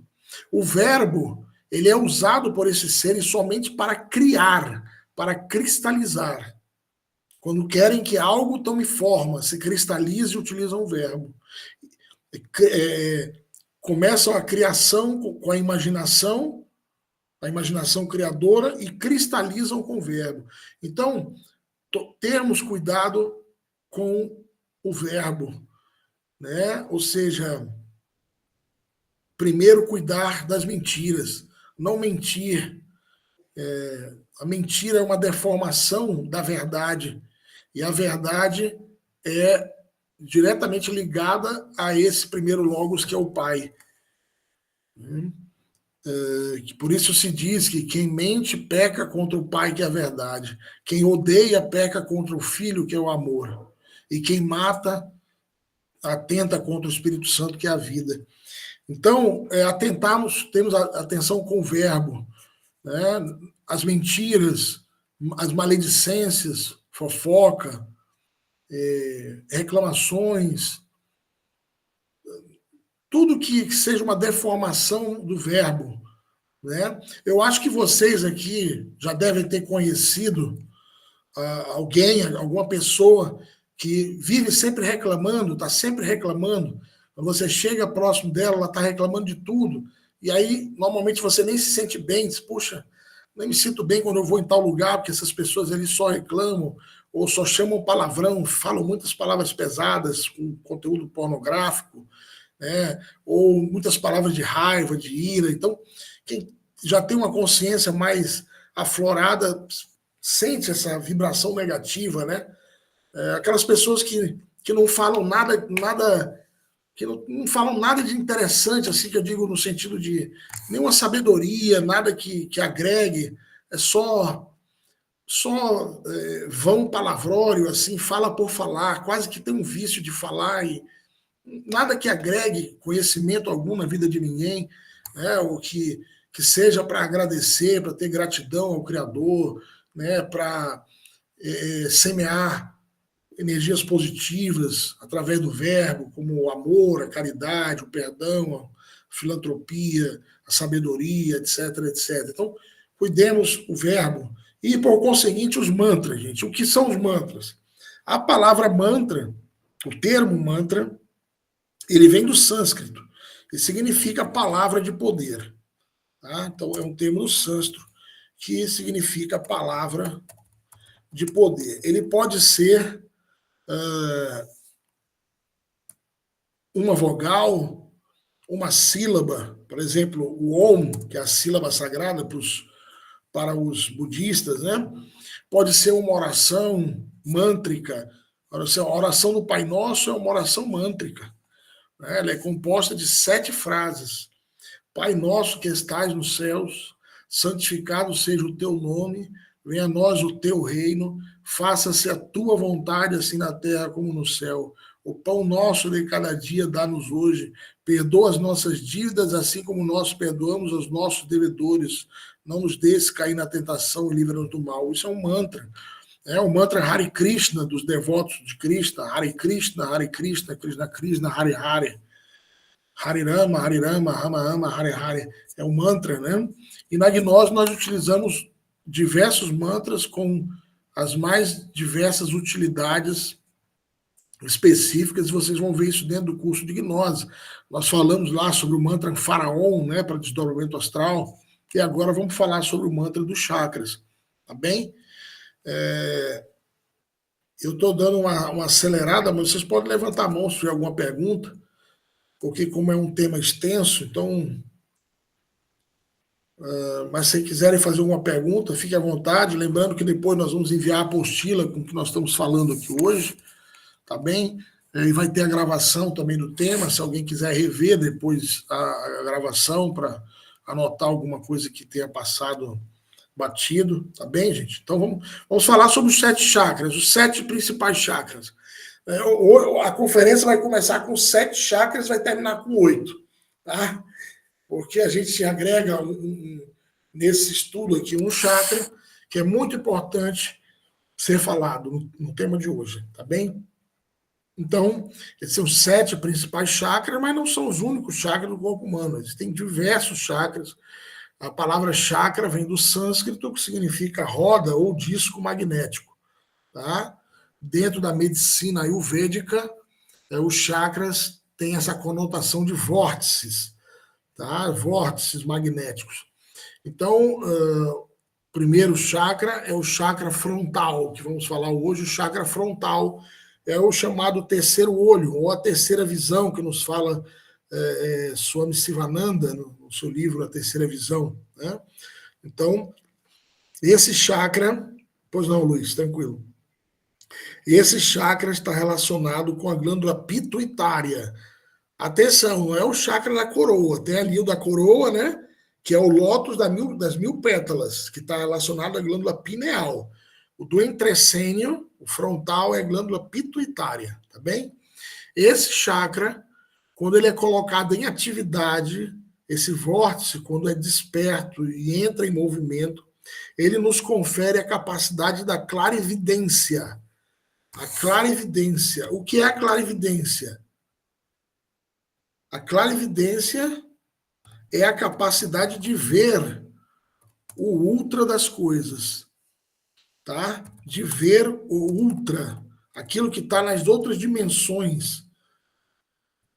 O verbo, ele é usado por esses seres somente para criar, para cristalizar. Quando querem que algo tome forma, se cristalize, utilizam o verbo. Começam a criação com a imaginação criadora, e cristalizam com o verbo. Então, termos cuidado com o verbo, né? Ou seja, primeiro cuidar das mentiras, não mentir. A mentira é uma deformação da verdade, e a verdade é diretamente ligada a esse primeiro logos, que é o Pai. Por isso se diz que quem mente peca contra o Pai, que é a verdade. Quem odeia peca contra o Filho, que é o amor. E quem mata atenta contra o Espírito Santo, que é a vida. Então, temos atenção com o verbo, né? As mentiras, as maledicências, fofoca, reclamações, tudo que seja uma deformação do verbo, né? Eu acho que vocês aqui já devem ter conhecido alguma pessoa que vive sempre reclamando, está sempre reclamando. Quando você chega próximo dela, ela está reclamando de tudo. E aí, normalmente, você nem se sente bem, diz, puxa, nem me sinto bem quando eu vou em tal lugar, porque essas pessoas ali só reclamam, ou só chamam palavrão, falam muitas palavras pesadas, com conteúdo pornográfico, né? Ou muitas palavras de raiva, de ira. Então, quem já tem uma consciência mais aflorada sente essa vibração negativa, né? Aquelas pessoas que não falam nada que não falam nada de interessante, assim, que eu digo no sentido de nenhuma sabedoria, nada que agregue, é só vão palavrório, assim, fala por falar, quase que tem um vício de falar, e nada que agregue conhecimento algum na vida de ninguém, né? Ou que seja para agradecer, para ter gratidão ao Criador, né? Para semear energias positivas através do verbo, como o amor, a caridade, o perdão, a filantropia, a sabedoria, etc, etc. Então, cuidemos o verbo. E, por conseguinte, os mantras, gente. O que são os mantras? A palavra mantra, o termo mantra, ele vem do sânscrito e significa palavra de poder. Tá? Então, é um termo do sânscrito que significa palavra de poder. Ele pode ser uma vogal, uma sílaba, por exemplo, o Om, que é a sílaba sagrada para os budistas, né? Pode ser uma oração mântrica. A oração do Pai Nosso é uma oração mântrica, né? Ela é composta de 7 frases. Pai nosso que estais nos céus, santificado seja o teu nome, venha a nós o teu reino, faça-se a tua vontade, assim na terra como no céu. O pão nosso de cada dia dá-nos hoje. Perdoa as nossas dívidas, assim como nós perdoamos aos nossos devedores. Não nos deixes cair na tentação e livra-nos do mal. Isso é um mantra. É o mantra Hare Krishna, dos devotos de Krishna. Hare Krishna, Krishna Krishna, Hare Hare. Hare Rama, Rama Rama, Hare Hare. É um mantra, né? E na gnose nós utilizamos diversos mantras com as mais diversas utilidades específicas, e vocês vão ver isso dentro do curso de gnose. Nós falamos lá sobre o mantra Faraon, né, para desdobramento astral, e agora vamos falar sobre o mantra dos chakras, tá bem? Eu estou dando uma acelerada, mas vocês podem levantar a mão se tiver alguma pergunta, porque como é um tema extenso, então... mas se quiserem fazer alguma pergunta, fique à vontade, lembrando que depois nós vamos enviar a apostila com o que nós estamos falando aqui hoje, tá bem? E vai ter a gravação também do tema, se alguém quiser rever depois a gravação para anotar alguma coisa que tenha passado batido, tá bem, gente? Então vamos falar sobre os 7 chakras, os 7 principais chakras. A conferência vai começar com 7 chakras, vai terminar com 8, tá? Porque a gente agrega nesse estudo aqui um chakra que é muito importante ser falado no tema de hoje, tá bem? Então, esses são os 7 principais chakras, mas não são os únicos chakras do corpo humano. Existem diversos chakras. A palavra chakra vem do sânscrito, que significa roda ou disco magnético. Tá? dentro da medicina ayurvédica, os chakras têm essa conotação de vórtices, tá? Vórtices magnéticos. Então, o primeiro chakra é o chakra frontal, que vamos falar hoje. O chakra frontal é o chamado terceiro olho, ou a terceira visão, que nos fala Swami Sivananda, no seu livro A Terceira Visão, né? Então, esse chakra... Pois não, Luiz, tranquilo. Esse chakra está relacionado com a glândula pituitária. Atenção, não é o chakra da coroa, tem ali o da coroa, né? Que é o lótus das 1000 pétalas, que está relacionado à glândula pineal. O do entrecênio, o frontal, é a glândula pituitária, tá bem? Esse chakra, quando ele é colocado em atividade, esse vórtice, quando é desperto e entra em movimento, ele nos confere a capacidade da clarividência. A clarividência. O que é a clarividência? A clarividência é a capacidade de ver o ultra das coisas, tá? De ver o ultra, aquilo que está nas outras dimensões,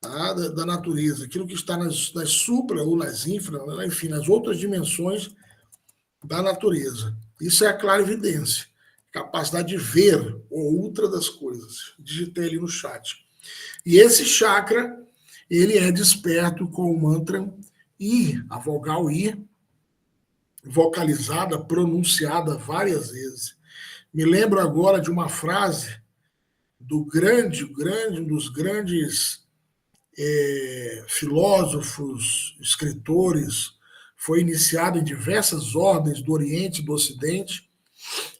tá? da natureza, aquilo que está nas supra ou nas infra, enfim, nas outras dimensões da natureza. Isso é a clarividência, capacidade de ver o ultra das coisas. Digitei ali no chat. E esse chakra, ele é desperto com o mantra I, a vogal I, vocalizada, pronunciada várias vezes. Me lembro agora de uma frase do um dos grandes filósofos, escritores, foi iniciado em diversas ordens do Oriente e do Ocidente,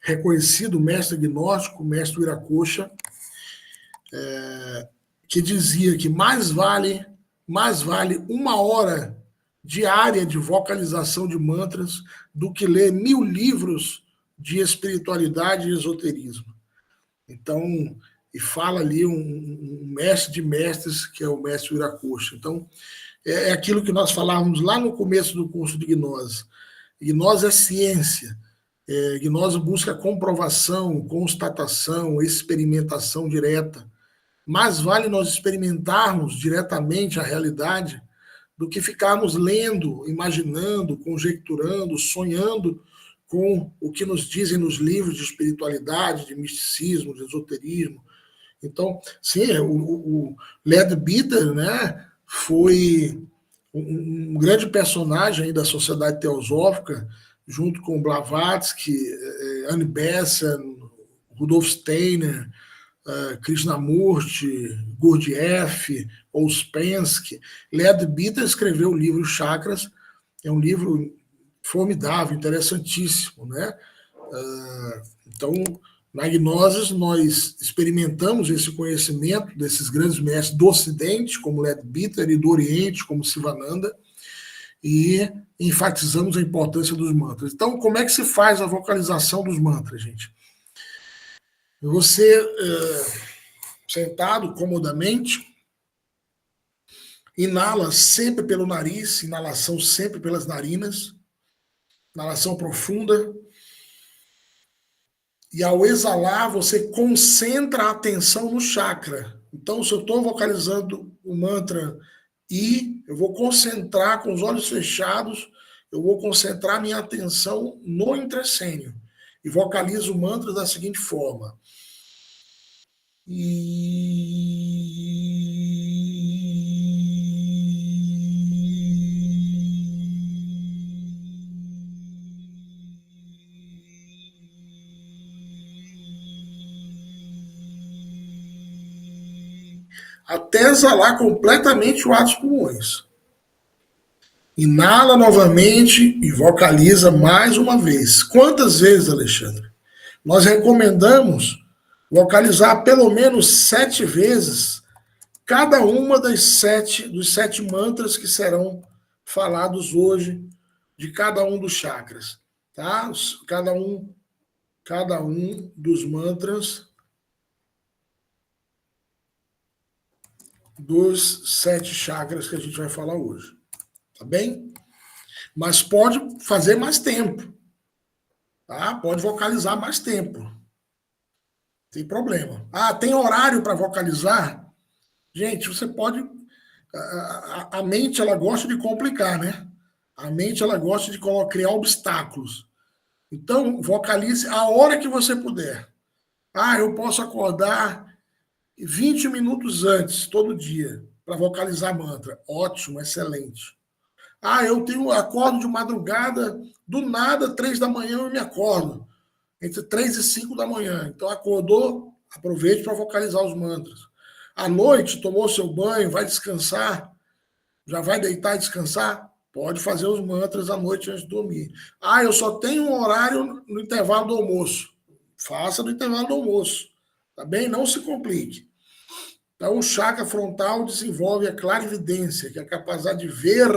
reconhecido mestre gnóstico, mestre Viracocha, que dizia que mais vale 1 hora diária de vocalização de mantras do que ler 1000 livros de espiritualidade e esoterismo. Então, e fala ali um mestre de mestres, que é o mestre Viracocha. Então, é aquilo que nós falávamos lá no começo do curso de gnose. Gnose é ciência. Gnose busca comprovação, constatação, experimentação direta. Mais vale nós experimentarmos diretamente a realidade do que ficarmos lendo, imaginando, conjecturando, sonhando com o que nos dizem nos livros de espiritualidade, de misticismo, de esoterismo. Então, sim, o Leadbeater, né, foi um grande personagem aí da Sociedade Teosófica, junto com Blavatsky, Anne Besant, Rudolf Steiner, Krishnamurti, Gurdjieff, Ouspensky. Leadbeater escreveu o livro Chakras, é um livro formidável, interessantíssimo, né? Então, na gnose, nós experimentamos esse conhecimento desses grandes mestres do Ocidente, como Leadbeater, e do Oriente, como Sivananda, e enfatizamos a importância dos mantras. Então, como é que se faz a vocalização dos mantras, gente? Você, sentado comodamente, inala sempre pelo nariz, inalação sempre pelas narinas, inalação profunda. E ao exalar, você concentra a atenção no chakra. Então, se eu estou vocalizando o mantra I, eu vou concentrar com os olhos fechados, eu vou concentrar minha atenção no entrecênio. E vocalizo o mantra da seguinte forma. Até exalar completamente o ar dos pulmões. Inala novamente e vocaliza mais uma vez. Quantas vezes, Alexandre? Nós recomendamos vocalizar pelo menos 7 vezes cada uma dos 7 mantras que serão falados hoje de cada um dos chakras, tá? Cada um dos mantras dos 7 chakras que a gente vai falar hoje. Tá bem? Mas pode fazer mais tempo. Tá? Pode vocalizar mais tempo. Tem problema. Ah, tem horário para vocalizar? Gente, você pode... A mente, ela gosta de complicar, né? A mente, ela gosta de criar obstáculos. Então, vocalize a hora que você puder. Ah, eu posso acordar 20 minutos antes, todo dia, para vocalizar mantra. Ótimo, excelente. Ah, acordo de madrugada, do nada, 3 da manhã eu me acordo. Entre 3 e 5 da manhã. Então, acordou, aproveite para vocalizar os mantras. À noite, tomou seu banho, vai descansar, já vai deitar e descansar? Pode fazer os mantras à noite antes de dormir. Ah, eu só tenho um horário no intervalo do almoço. Faça no intervalo do almoço. Tá bem? Não se complique. Então, o chakra frontal desenvolve a clarividência, que é a capacidade de ver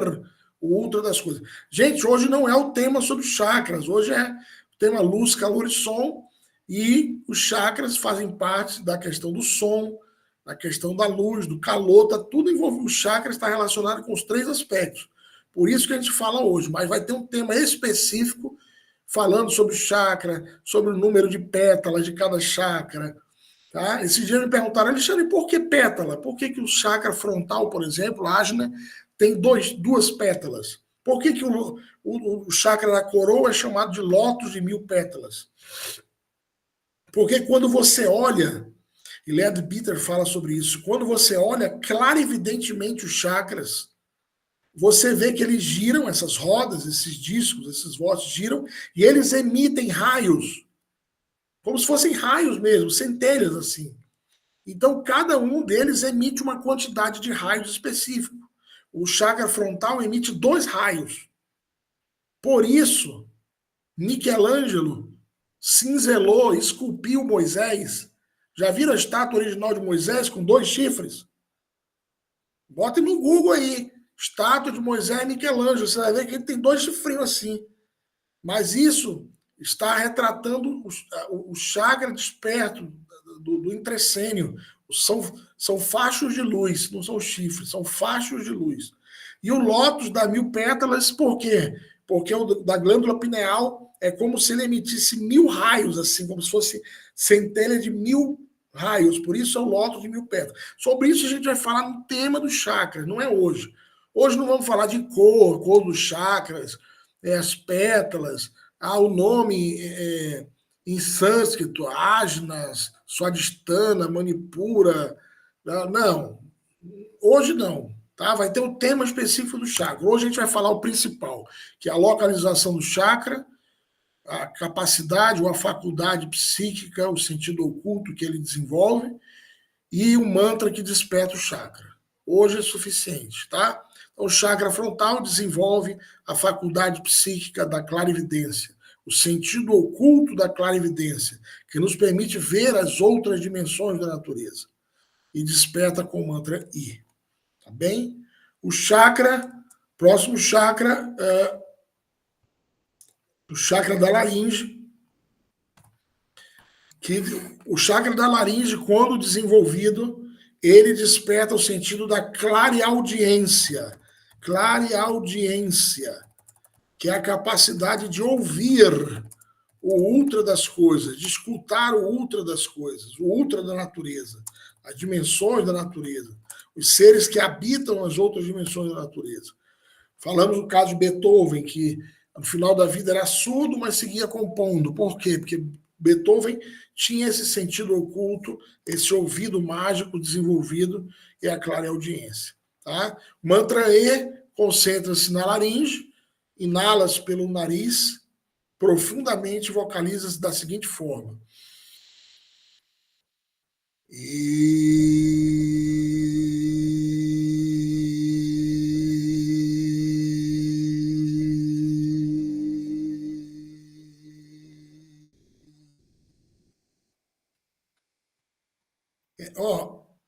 o ultra das coisas. Gente, hoje não é o tema sobre chakras. Hoje é o tema luz, calor e som. E os chakras fazem parte da questão do som, da questão da luz, do calor. Tá tudo envolvido. O chakra está relacionado com os 3 aspectos. Por isso que a gente fala hoje. Mas vai ter um tema específico falando sobre chakra, sobre o número de pétalas de cada chakra. Tá? Esse dia me perguntaram, Alexandre, por que pétala? Por que o chakra frontal, por exemplo, Ajna, tem 2 pétalas? Por que o chakra da coroa é chamado de lótus de 1000 pétalas? Porque quando você olha, e Lead Bitter fala sobre isso, quando você olha clarividentemente os chakras, você vê que eles giram, essas rodas, esses discos, esses vórtices giram, e eles emitem raios, como se fossem raios mesmo, centelhas assim. Então, cada um deles emite uma quantidade de raios específico. O chakra frontal emite 2 raios. Por isso, Michelangelo cinzelou, esculpiu Moisés. Já viram a estátua original de Moisés com 2 chifres? Botem no Google aí. Estátua de Moisés e Michelangelo. Você vai ver que ele tem 2 chifrinhos assim. Mas isso está retratando o chakra desperto do entrecênio. São fachos de luz, não são chifres, são fachos de luz. E o lótus dá 1000 pétalas, por quê? Porque o da glândula pineal é como se ele emitisse 1000 raios, assim, como se fosse centelha de 1000 raios. Por isso é o lótus de 1000 pétalas. Sobre isso a gente vai falar no tema dos chakras, não é hoje. Hoje não vamos falar de cor dos chakras, as pétalas, o nome em sânscrito, Ajnas, Swadhisthana, Manipura. Não, hoje não. Tá? Vai ter um tema específico do chakra. Hoje a gente vai falar o principal, que é a localização do chakra, a capacidade ou a faculdade psíquica, o sentido oculto que ele desenvolve, e o mantra que desperta o chakra. Hoje é suficiente, tá? Então, o chakra frontal desenvolve a faculdade psíquica da clarividência, o sentido oculto da clarividência, que nos permite ver as outras dimensões da natureza. E desperta com o mantra I. Tá bem? O chakra, próximo chakra, o chakra da laringe. Que o chakra da laringe, quando desenvolvido, ele desperta o sentido da clareaudiência. Clareaudiência, que é a capacidade de ouvir o ultra das coisas, de escutar o ultra das coisas, o ultra da natureza, as dimensões da natureza, os seres que habitam as outras dimensões da natureza. Falamos no caso de Beethoven, que no final da vida era surdo, mas seguia compondo. Por quê? Porque Beethoven tinha esse sentido oculto, esse ouvido mágico desenvolvido e a clareaudiência. Tá? Mantra E concentra-se na laringe, inala-se pelo nariz, profundamente vocaliza-se da seguinte forma.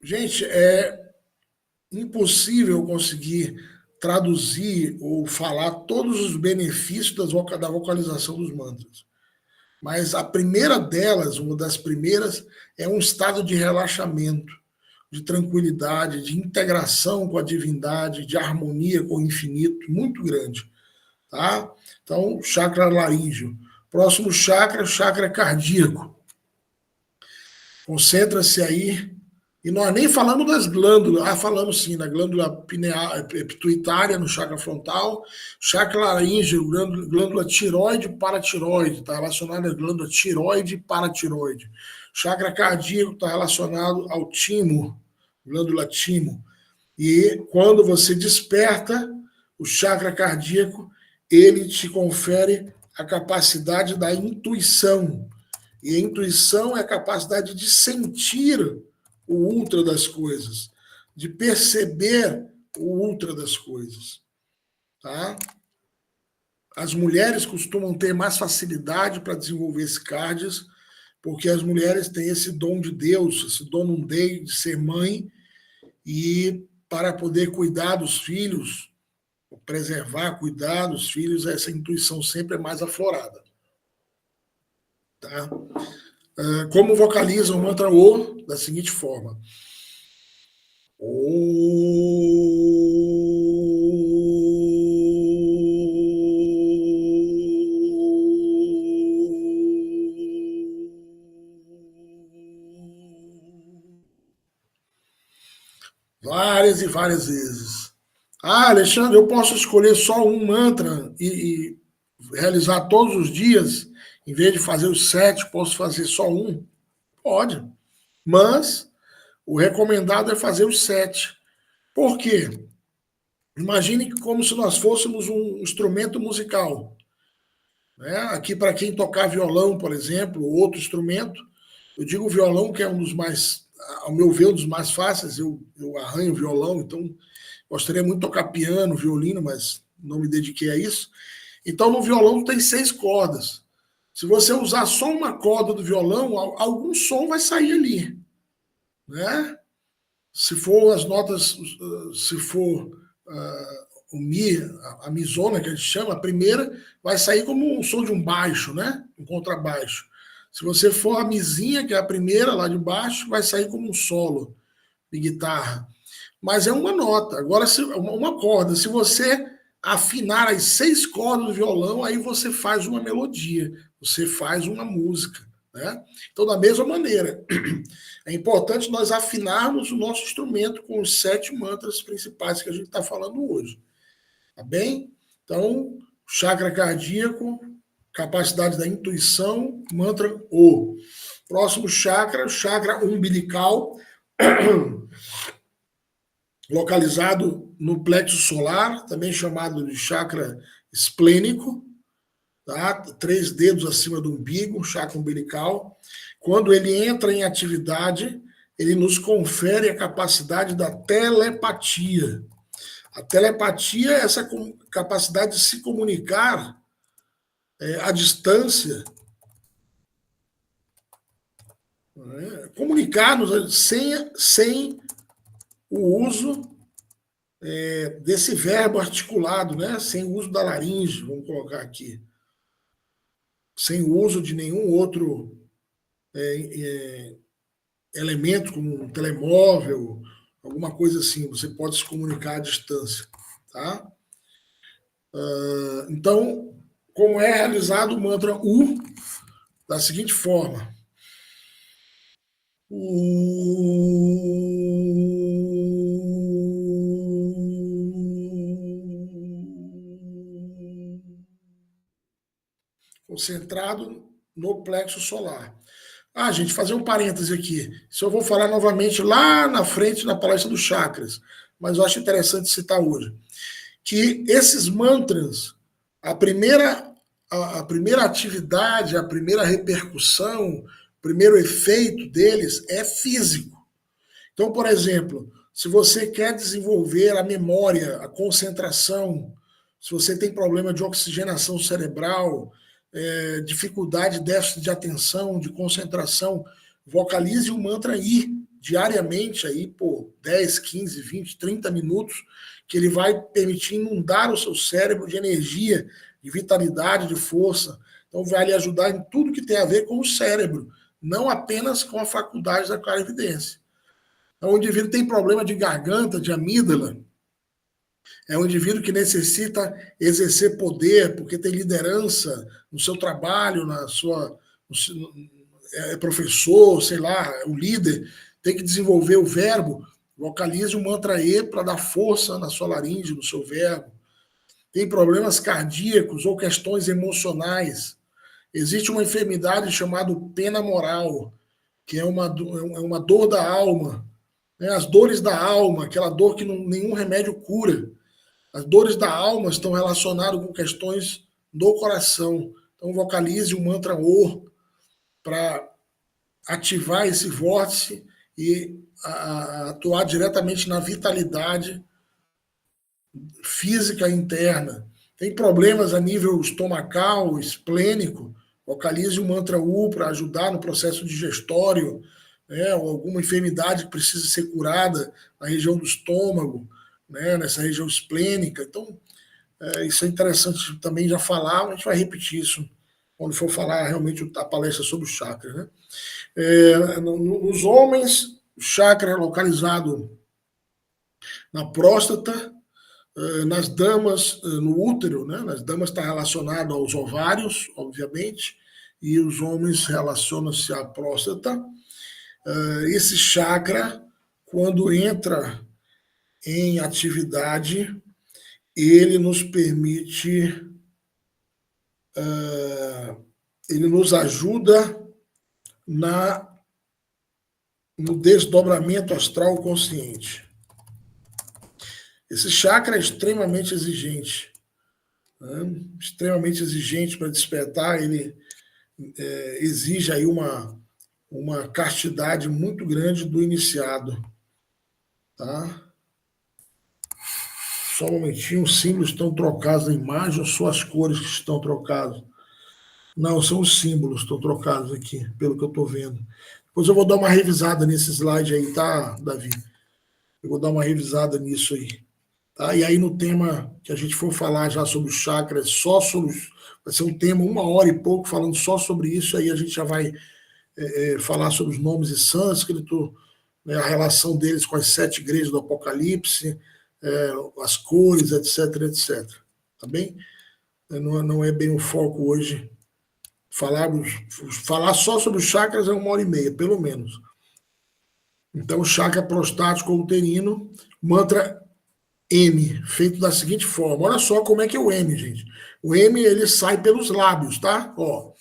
Gente, é impossível conseguir traduzir ou falar todos os benefícios da vocalização dos mantras. Mas a primeira delas, uma das primeiras, é um estado de relaxamento, de tranquilidade, de integração com a divindade, de harmonia com o infinito, muito grande. Tá? Então, chakra laríngeo. Próximo chakra, chakra cardíaco. Concentra-se aí. E nós nem falamos das glândulas. Ah, falamos sim, da glândula pineal, pituitária no chakra frontal, chakra laríngeo, glândula tiroide e paratiroide, está relacionado à glândula tiroide e paratiroide. Chakra cardíaco está relacionado ao timo, glândula timo. E quando você desperta o chakra cardíaco, ele te confere a capacidade da intuição. E a intuição é a capacidade de sentir o ultra das coisas, de perceber o ultra das coisas. Tá? As mulheres costumam ter mais facilidade para desenvolver esse cardias, porque as mulheres têm esse dom de Deus, esse dom não dei de ser mãe, e para poder cuidar dos filhos, preservar, cuidar dos filhos, essa intuição sempre é mais aflorada. Tá? Como vocaliza o mantra O da seguinte forma. Várias e várias vezes. Ah, Alexandre, eu posso escolher só um mantra e realizar todos os dias, em vez de fazer os 7, posso fazer só um? Pode. Mas o recomendado é fazer os 7. Por quê? Imagine como se nós fôssemos um instrumento musical. Né? Aqui, para quem tocar violão, por exemplo, ou outro instrumento, eu digo violão, que é um dos mais, ao meu ver, um dos mais fáceis. Eu arranho violão, então gostaria muito de tocar piano, violino, mas não me dediquei a isso. Então, no violão tem 6 cordas. Se você usar só uma corda do violão, algum som vai sair ali. Né? Se for as notas, se for o Mi, a misona que a gente chama, a primeira, vai sair como um som de um baixo, né? Um contrabaixo. Se você for a mizinha, que é a primeira lá de baixo, vai sair como um solo de guitarra. Mas é uma nota. Agora, uma corda. Se você afinar as 6 cordas do violão, aí você faz uma melodia, você faz uma música. Né? Então, da mesma maneira, é importante nós afinarmos o nosso instrumento com os 7 mantras principais que a gente está falando hoje. Tá bem? Então, chakra cardíaco, capacidade da intuição, mantra O. Próximo chakra, chakra umbilical, localizado no plexo solar, também chamado de chakra esplênico, tá? 3 dedos acima do umbigo, chakra umbilical. Quando ele entra em atividade, ele nos confere a capacidade da telepatia. A telepatia é essa capacidade de se comunicar à distância, né? Comunicar-nos sem o uso desse verbo articulado, né? Sem o uso da laringe, vamos colocar aqui. Sem o uso de nenhum outro elemento, como um telemóvel, alguma coisa assim. Você pode se comunicar à distância. Tá? Então, como é realizado o mantra U da seguinte forma. Concentrado no plexo solar. Ah, gente, fazer um parêntese aqui. Isso eu vou falar novamente lá na frente na palestra dos chakras, mas eu acho interessante citar hoje. Que esses mantras, a primeira atividade, a primeira repercussão, o primeiro efeito deles é físico. Então, por exemplo, se você quer desenvolver a memória, a concentração, se você tem problema de oxigenação cerebral, dificuldade, déficit de atenção, de concentração, vocalize o mantra I diariamente aí por 10, 15, 20, 30 minutos, que ele vai permitir inundar o seu cérebro de energia, de vitalidade, de força. Então vai lhe ajudar em tudo que tem a ver com o cérebro, não apenas com a faculdade da clarividência. Então, o indivíduo tem problema de garganta, de amígdala, é um indivíduo que necessita exercer poder, porque tem liderança no seu trabalho, é professor, sei lá, o líder, tem que desenvolver o verbo, vocalize o mantra E para dar força na sua laringe, no seu verbo. Tem problemas cardíacos ou questões emocionais. Existe uma enfermidade chamada pena moral, que é uma dor da alma. Né? As dores da alma, aquela dor que nenhum remédio cura. As dores da alma estão relacionadas com questões do coração. Então, vocalize o mantra O para ativar esse vórtice e atuar diretamente na vitalidade física interna. Tem problemas a nível estomacal, esplênico, vocalize o mantra U para ajudar no processo digestório, né, ou alguma enfermidade que precisa ser curada na região do estômago, né, nessa região esplênica. Então, isso é interessante também já falar, a gente vai repetir isso quando for falar realmente a palestra sobre o chakra. Né? Nos homens, o chakra é localizado na próstata, nas damas, no útero, né? Nas damas está relacionado aos ovários, obviamente, e os homens relacionam-se à próstata. Esse chakra, quando entra em atividade, ele nos permite, ele nos ajuda no desdobramento astral consciente. Esse chakra é extremamente exigente, né? Extremamente exigente para despertar. Ele exige aí uma castidade muito grande do iniciado. Tá? Só um momentinho, os símbolos estão trocados na imagem ou só as cores que estão trocadas? Não, são os símbolos que estão trocados aqui, pelo que eu estou vendo. Depois eu vou dar uma revisada nesse slide aí, tá, Davi? Eu vou dar uma revisada nisso aí. Tá? E aí no tema que a gente for falar já sobre os chakras, vai ser um tema 1 hora e pouco falando só sobre isso, aí a gente já vai falar sobre os nomes em sânscrito, né, a relação deles com as 7 igrejas do Apocalipse, as cores, etc, etc. Tá bem? Não é bem o foco hoje. Falar só sobre os chakras é 1 hora e meia, pelo menos. Então, o chakra prostático uterino, mantra M, feito da seguinte forma. Olha só como é que é o M, gente. O M, ele sai pelos lábios, tá? Ó.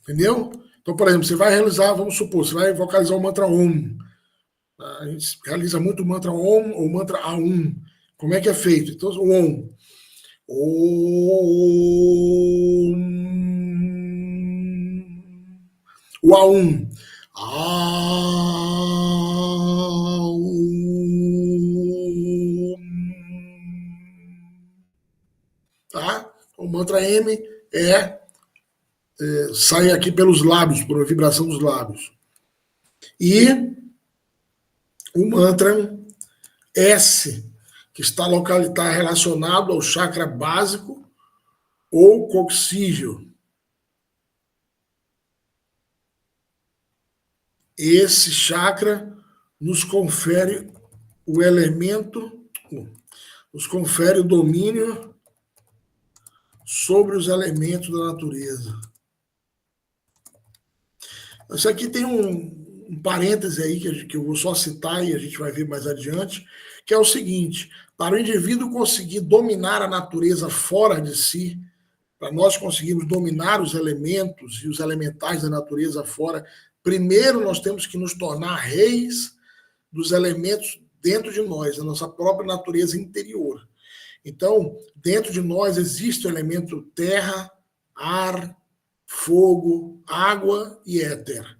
Entendeu? Então, por exemplo, você vai realizar, vamos supor, você vai vocalizar o mantra Om. A gente realiza muito o mantra Om ou mantra A1. Como é que é feito? Então, o Om. O A1. Tá? O mantra M sai aqui pelos lábios, por uma vibração dos lábios. E o mantra S, que está relacionado ao chakra básico ou coxígeo. Esse chakra nos confere o elemento, nos confere o domínio sobre os elementos da natureza. Isso aqui tem um parêntese aí que eu vou só citar e a gente vai ver mais adiante, que é o seguinte: para o indivíduo conseguir dominar a natureza fora de si, para nós conseguirmos dominar os elementos e os elementais da natureza fora, primeiro nós temos que nos tornar reis dos elementos dentro de nós, da nossa própria natureza interior. Então, dentro de nós existe o elemento terra, ar, fogo, água e éter.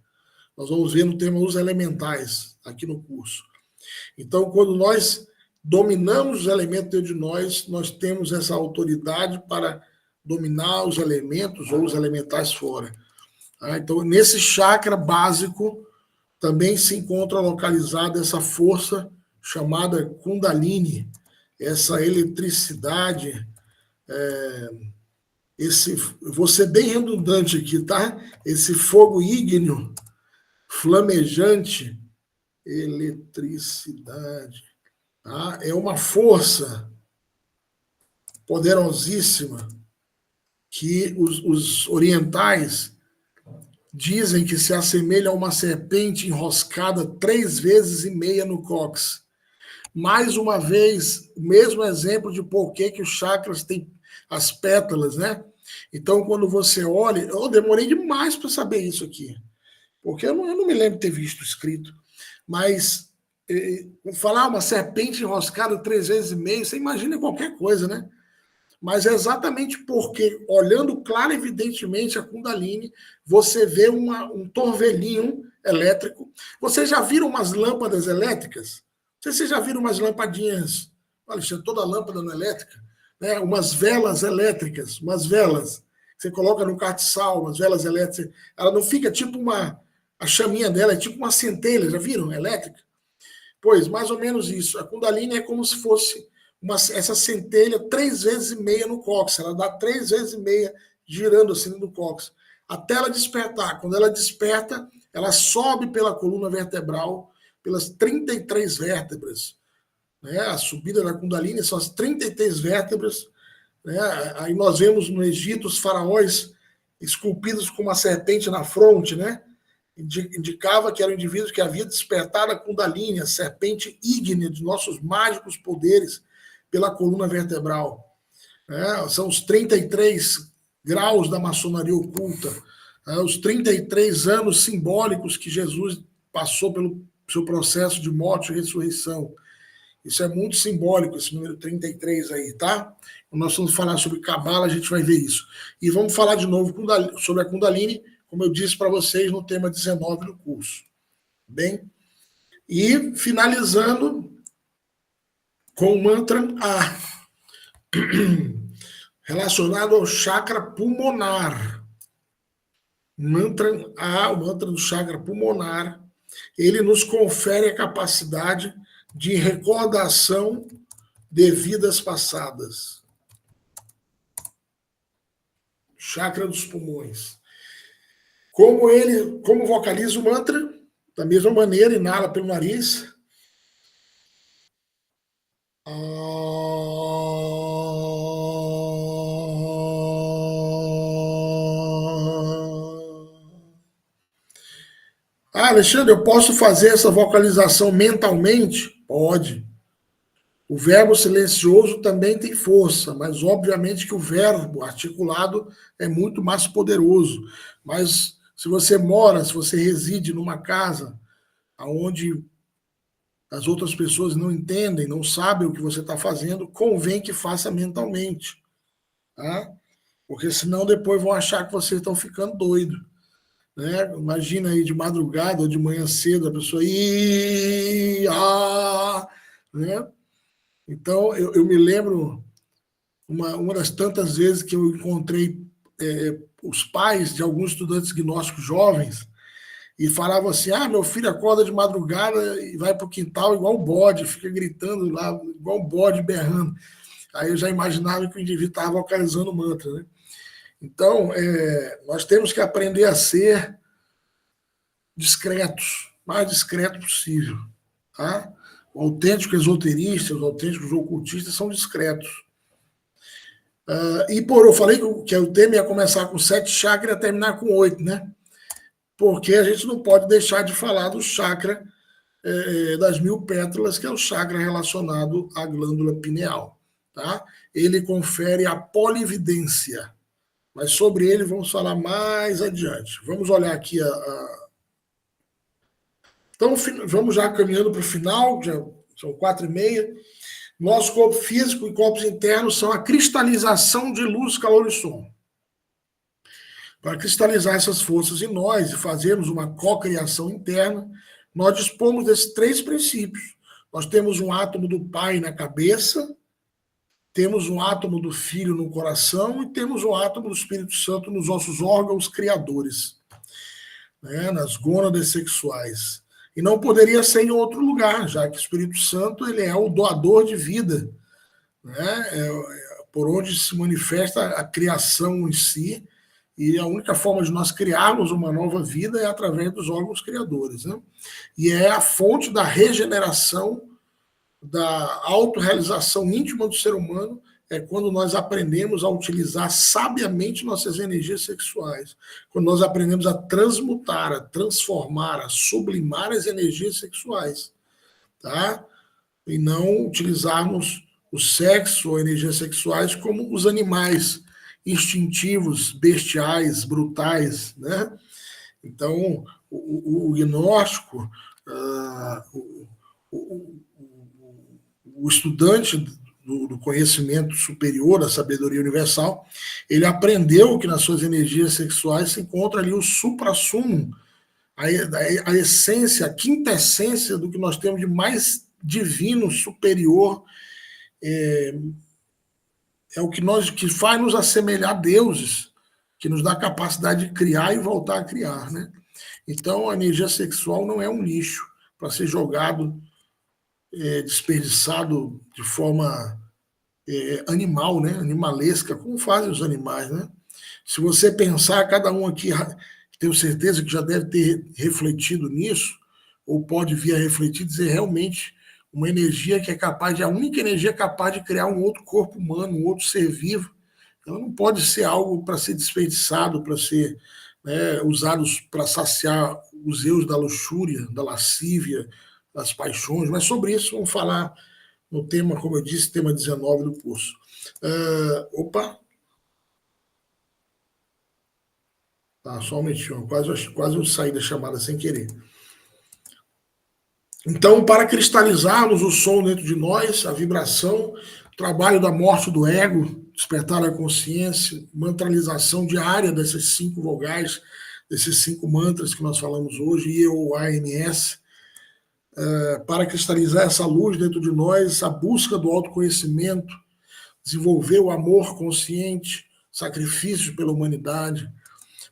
Nós vamos ver no tema os elementais aqui no curso. Então, quando nós dominamos os elementos dentro de nós temos essa autoridade para dominar os elementos ou os elementais fora. Então, nesse chakra básico, também se encontra localizada essa força chamada Kundalini, essa eletricidade, vou ser bem redundante aqui, tá? Esse fogo ígneo, flamejante, eletricidade. Tá? É uma força poderosíssima que os orientais dizem que se assemelha a uma serpente enroscada 3 vezes e meia no cóccix. Mais uma vez, o mesmo exemplo de por que os chakras têm as pétalas, né? Então, quando você olha, eu demorei demais para saber isso aqui, porque eu não me lembro de ter visto escrito, mas falar uma serpente enroscada 3 vezes e meia, você imagina qualquer coisa, né? Mas é exatamente porque, olhando claro e evidentemente a Kundalini, você vê um torvelinho elétrico. Vocês já viram umas lâmpadas elétricas? Vocês já viram umas lampadinhas? Olha, toda lâmpada não é elétrica, né? Umas velas elétricas, umas velas. Você coloca no cartiçal, umas velas elétricas. Ela não fica tipo a chaminha dela é tipo uma centelha, já viram? Elétrica? Pois, mais ou menos isso. A Kundalini é como se fosse essa centelha 3 vezes e meia no cóccix. Ela dá 3 vezes e meia girando assim no cóccix. Até ela despertar. Quando ela desperta, ela sobe pela coluna vertebral, pelas 33 vértebras. Né? A subida da Kundalini são as 33 vértebras. Né? Aí nós vemos no Egito os faraós esculpidos com uma serpente na fronte, né? Indicava que eram indivíduos que haviam despertado a Kundalini, a serpente ígnea de nossos mágicos poderes, pela coluna vertebral. São os 33 graus da maçonaria oculta, os 33 anos simbólicos que Jesus passou pelo seu processo de morte e ressurreição. Isso é muito simbólico, esse número 33 aí, tá? Quando nós vamos falar sobre Cabala, a gente vai ver isso. E vamos falar de novo sobre a Kundalini, como eu disse para vocês no tema 19 do curso. Bem? E finalizando com o mantra A, relacionado ao chakra pulmonar. Mantra A, o mantra do chakra pulmonar, ele nos confere a capacidade de recordação de vidas passadas. Chakra dos pulmões. Como vocaliza o mantra? Da mesma maneira, inala pelo nariz. Alexandre, eu posso fazer essa vocalização mentalmente? Pode. O verbo silencioso também tem força, mas obviamente que o verbo articulado é muito mais poderoso. Mas se você reside numa casa onde as outras pessoas não entendem, não sabem o que você está fazendo, convém que faça mentalmente. Tá? Porque senão depois vão achar que vocês estão ficando doidos. Né? Imagina aí de madrugada ou de manhã cedo a pessoa né? Então eu me lembro uma das tantas vezes que eu encontrei os pais de alguns estudantes gnósticos jovens e falavam assim, meu filho acorda de madrugada e vai para o quintal igual o bode, fica gritando lá, igual um bode berrando. Aí eu já imaginava que o indivíduo estava vocalizando o mantra, né? Então, nós temos que aprender a ser discretos, mais discreto possível. Tá? O autêntico esoterista, os autênticos ocultistas são discretos. Eu falei que o tema ia começar com 7 chakras e ia terminar com 8, né? Porque a gente não pode deixar de falar do chakra das 1000 pétalas, que é o chakra relacionado à glândula pineal. Tá? Ele confere a polividência. Mas sobre ele vamos falar mais adiante. Vamos olhar aqui Então, vamos já caminhando para o final, já são 4h30. Nosso corpo físico e corpos internos são a cristalização de luz, calor e som. Para cristalizar essas forças em nós e fazermos uma cocriação interna, nós dispomos desses 3 princípios. Nós temos um átomo do Pai na cabeça, temos um átomo do Filho no coração e temos um átomo do Espírito Santo nos nossos órgãos criadores, né, nas gônadas sexuais. E não poderia ser em outro lugar, já que o Espírito Santo ele é o doador de vida, né, por onde se manifesta a criação em si, e a única forma de nós criarmos uma nova vida é através dos órgãos criadores. Né? E é a fonte da regeneração da autorrealização íntima do ser humano é quando nós aprendemos a utilizar sabiamente nossas energias sexuais. Quando nós aprendemos a transmutar, a transformar, a sublimar as energias sexuais. Tá? E não utilizarmos o sexo ou energias sexuais como os animais instintivos, bestiais, brutais, né? Então, o gnóstico, o estudante do conhecimento superior, da sabedoria universal, ele aprendeu que nas suas energias sexuais se encontra ali o suprassumo, a essência, a quintessência do que nós temos de mais divino, superior, é o que faz nos assemelhar a deuses, que nos dá a capacidade de criar e voltar a criar, né? Então, a energia sexual não é um lixo para ser jogado, desperdiçado de forma animal, né? Animalesca, como fazem os animais, né? Se você pensar, cada um aqui, tenho certeza que já deve ter refletido nisso, ou pode vir a refletir, dizer realmente uma energia que é capaz, a única energia capaz de criar um outro corpo humano, um outro ser vivo. Ela não pode ser algo para ser desperdiçado, para ser, né, usado para saciar os eus da luxúria, da lascívia, das paixões. Mas sobre isso vamos falar no tema, como eu disse, tema 19 do curso. Opa! Tá, só um minutinho, quase eu saí da chamada sem querer. Então, para cristalizarmos o som dentro de nós, a vibração, trabalho da morte do ego, despertar a consciência, mantralização diária dessas 5 vogais, desses 5 mantras que nós falamos hoje, IEOANS, para cristalizar essa luz dentro de nós, a busca do autoconhecimento, desenvolver o amor consciente, sacrifício pela humanidade,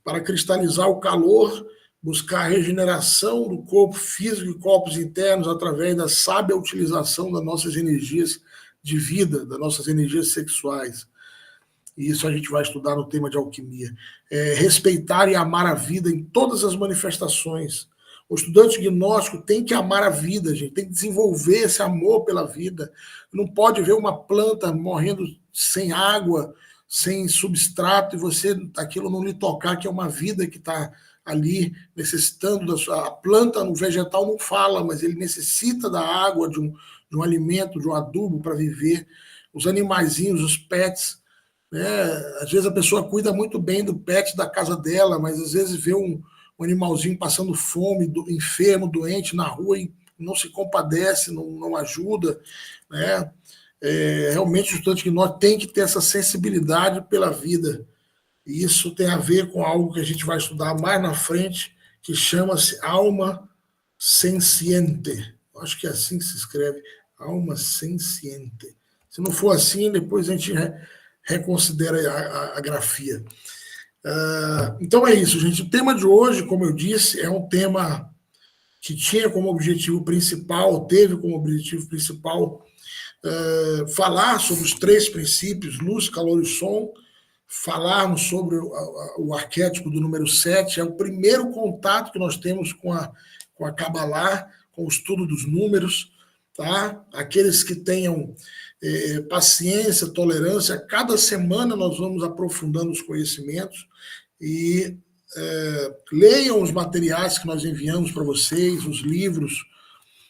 para cristalizar o calor, buscar a regeneração do corpo físico e corpos internos através da sábia utilização das nossas energias de vida, das nossas energias sexuais. E isso a gente vai estudar no tema de alquimia. Respeitar e amar a vida em todas as manifestações. O estudante gnóstico tem que amar a vida, gente, tem que desenvolver esse amor pela vida. Não pode ver uma planta morrendo sem água, sem substrato, e você, aquilo não lhe tocar, que é uma vida que está ali necessitando da sua... A planta, o vegetal não fala, mas ele necessita da água, de um alimento, de um adubo para viver. Os animaizinhos, os pets, né? Às vezes a pessoa cuida muito bem do pet da casa dela, mas às vezes vê um animalzinho passando fome, enfermo, doente na rua e não se compadece, não ajuda, né? Realmente o estudante gnóstico tem que ter essa sensibilidade pela vida. E isso tem a ver com algo que a gente vai estudar mais na frente, que chama-se alma senciente. Acho que é assim que se escreve, alma senciente. Se não for assim, depois a gente reconsidera a grafia. Então é isso, gente. O tema de hoje, como eu disse, é um tema que tinha como objetivo principal, teve como objetivo principal falar sobre os 3 princípios, luz, calor e som, falarmos sobre o arquétipo do número 7, é o primeiro contato que nós temos com a Kabbalah, com o estudo dos números, tá? Aqueles que tenham paciência, tolerância, cada semana nós vamos aprofundando os conhecimentos e leiam os materiais que nós enviamos para vocês, os livros,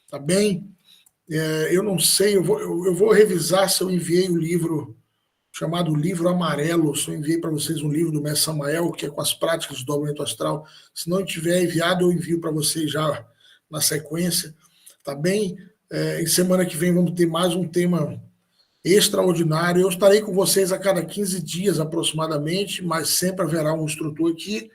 tá bem? Eu não sei, eu vou revisar se eu enviei o livro chamado Livro Amarelo, se eu enviei para vocês um livro do Mestre Samael, que é com as práticas de dobramento astral. Se não tiver enviado, eu envio para vocês já na sequência, tá bem? Em semana que vem vamos ter mais um tema extraordinário. Eu estarei com vocês a cada 15 dias aproximadamente, mas sempre haverá um instrutor aqui.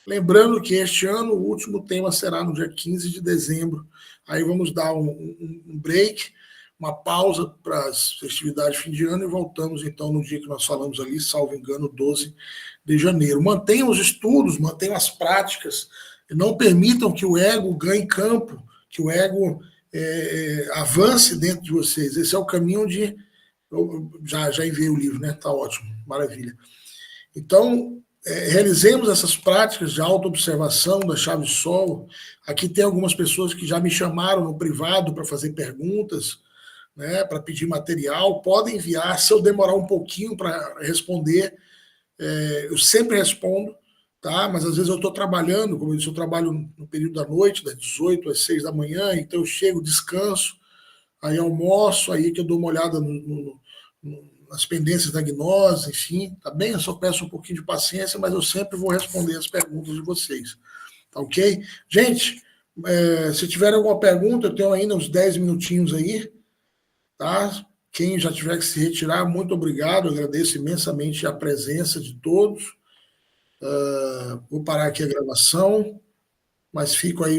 Lembrando que este ano o último tema será no dia 15 de dezembro. Aí vamos dar um break, uma pausa para as festividades de fim de ano e voltamos então no dia que nós falamos ali, salvo engano, 12 de janeiro. Mantenham os estudos, mantenham as práticas, e não permitam que o ego ganhe campo, que o ego avance dentro de vocês. Esse é o caminho de... Eu já enviei o livro, né? Tá ótimo, maravilha. Então, realizemos essas práticas de autoobservação da chave Sol. Aqui tem algumas pessoas que já me chamaram no privado para fazer perguntas, né, para pedir material, podem enviar. Se eu demorar um pouquinho para responder, eu sempre respondo, tá? Mas às vezes eu estou trabalhando, como eu disse, eu trabalho no período da noite, das 18 às 6 da manhã, então eu chego, descanso, aí almoço, aí que eu dou uma olhada nas pendências da gnose, enfim, tá bem? Eu só peço um pouquinho de paciência, mas eu sempre vou responder as perguntas de vocês, tá ok? Gente, se tiver alguma pergunta, eu tenho ainda uns 10 minutinhos aí, tá? Quem já tiver que se retirar, muito obrigado, agradeço imensamente a presença de todos. Vou parar aqui a gravação, mas fico aí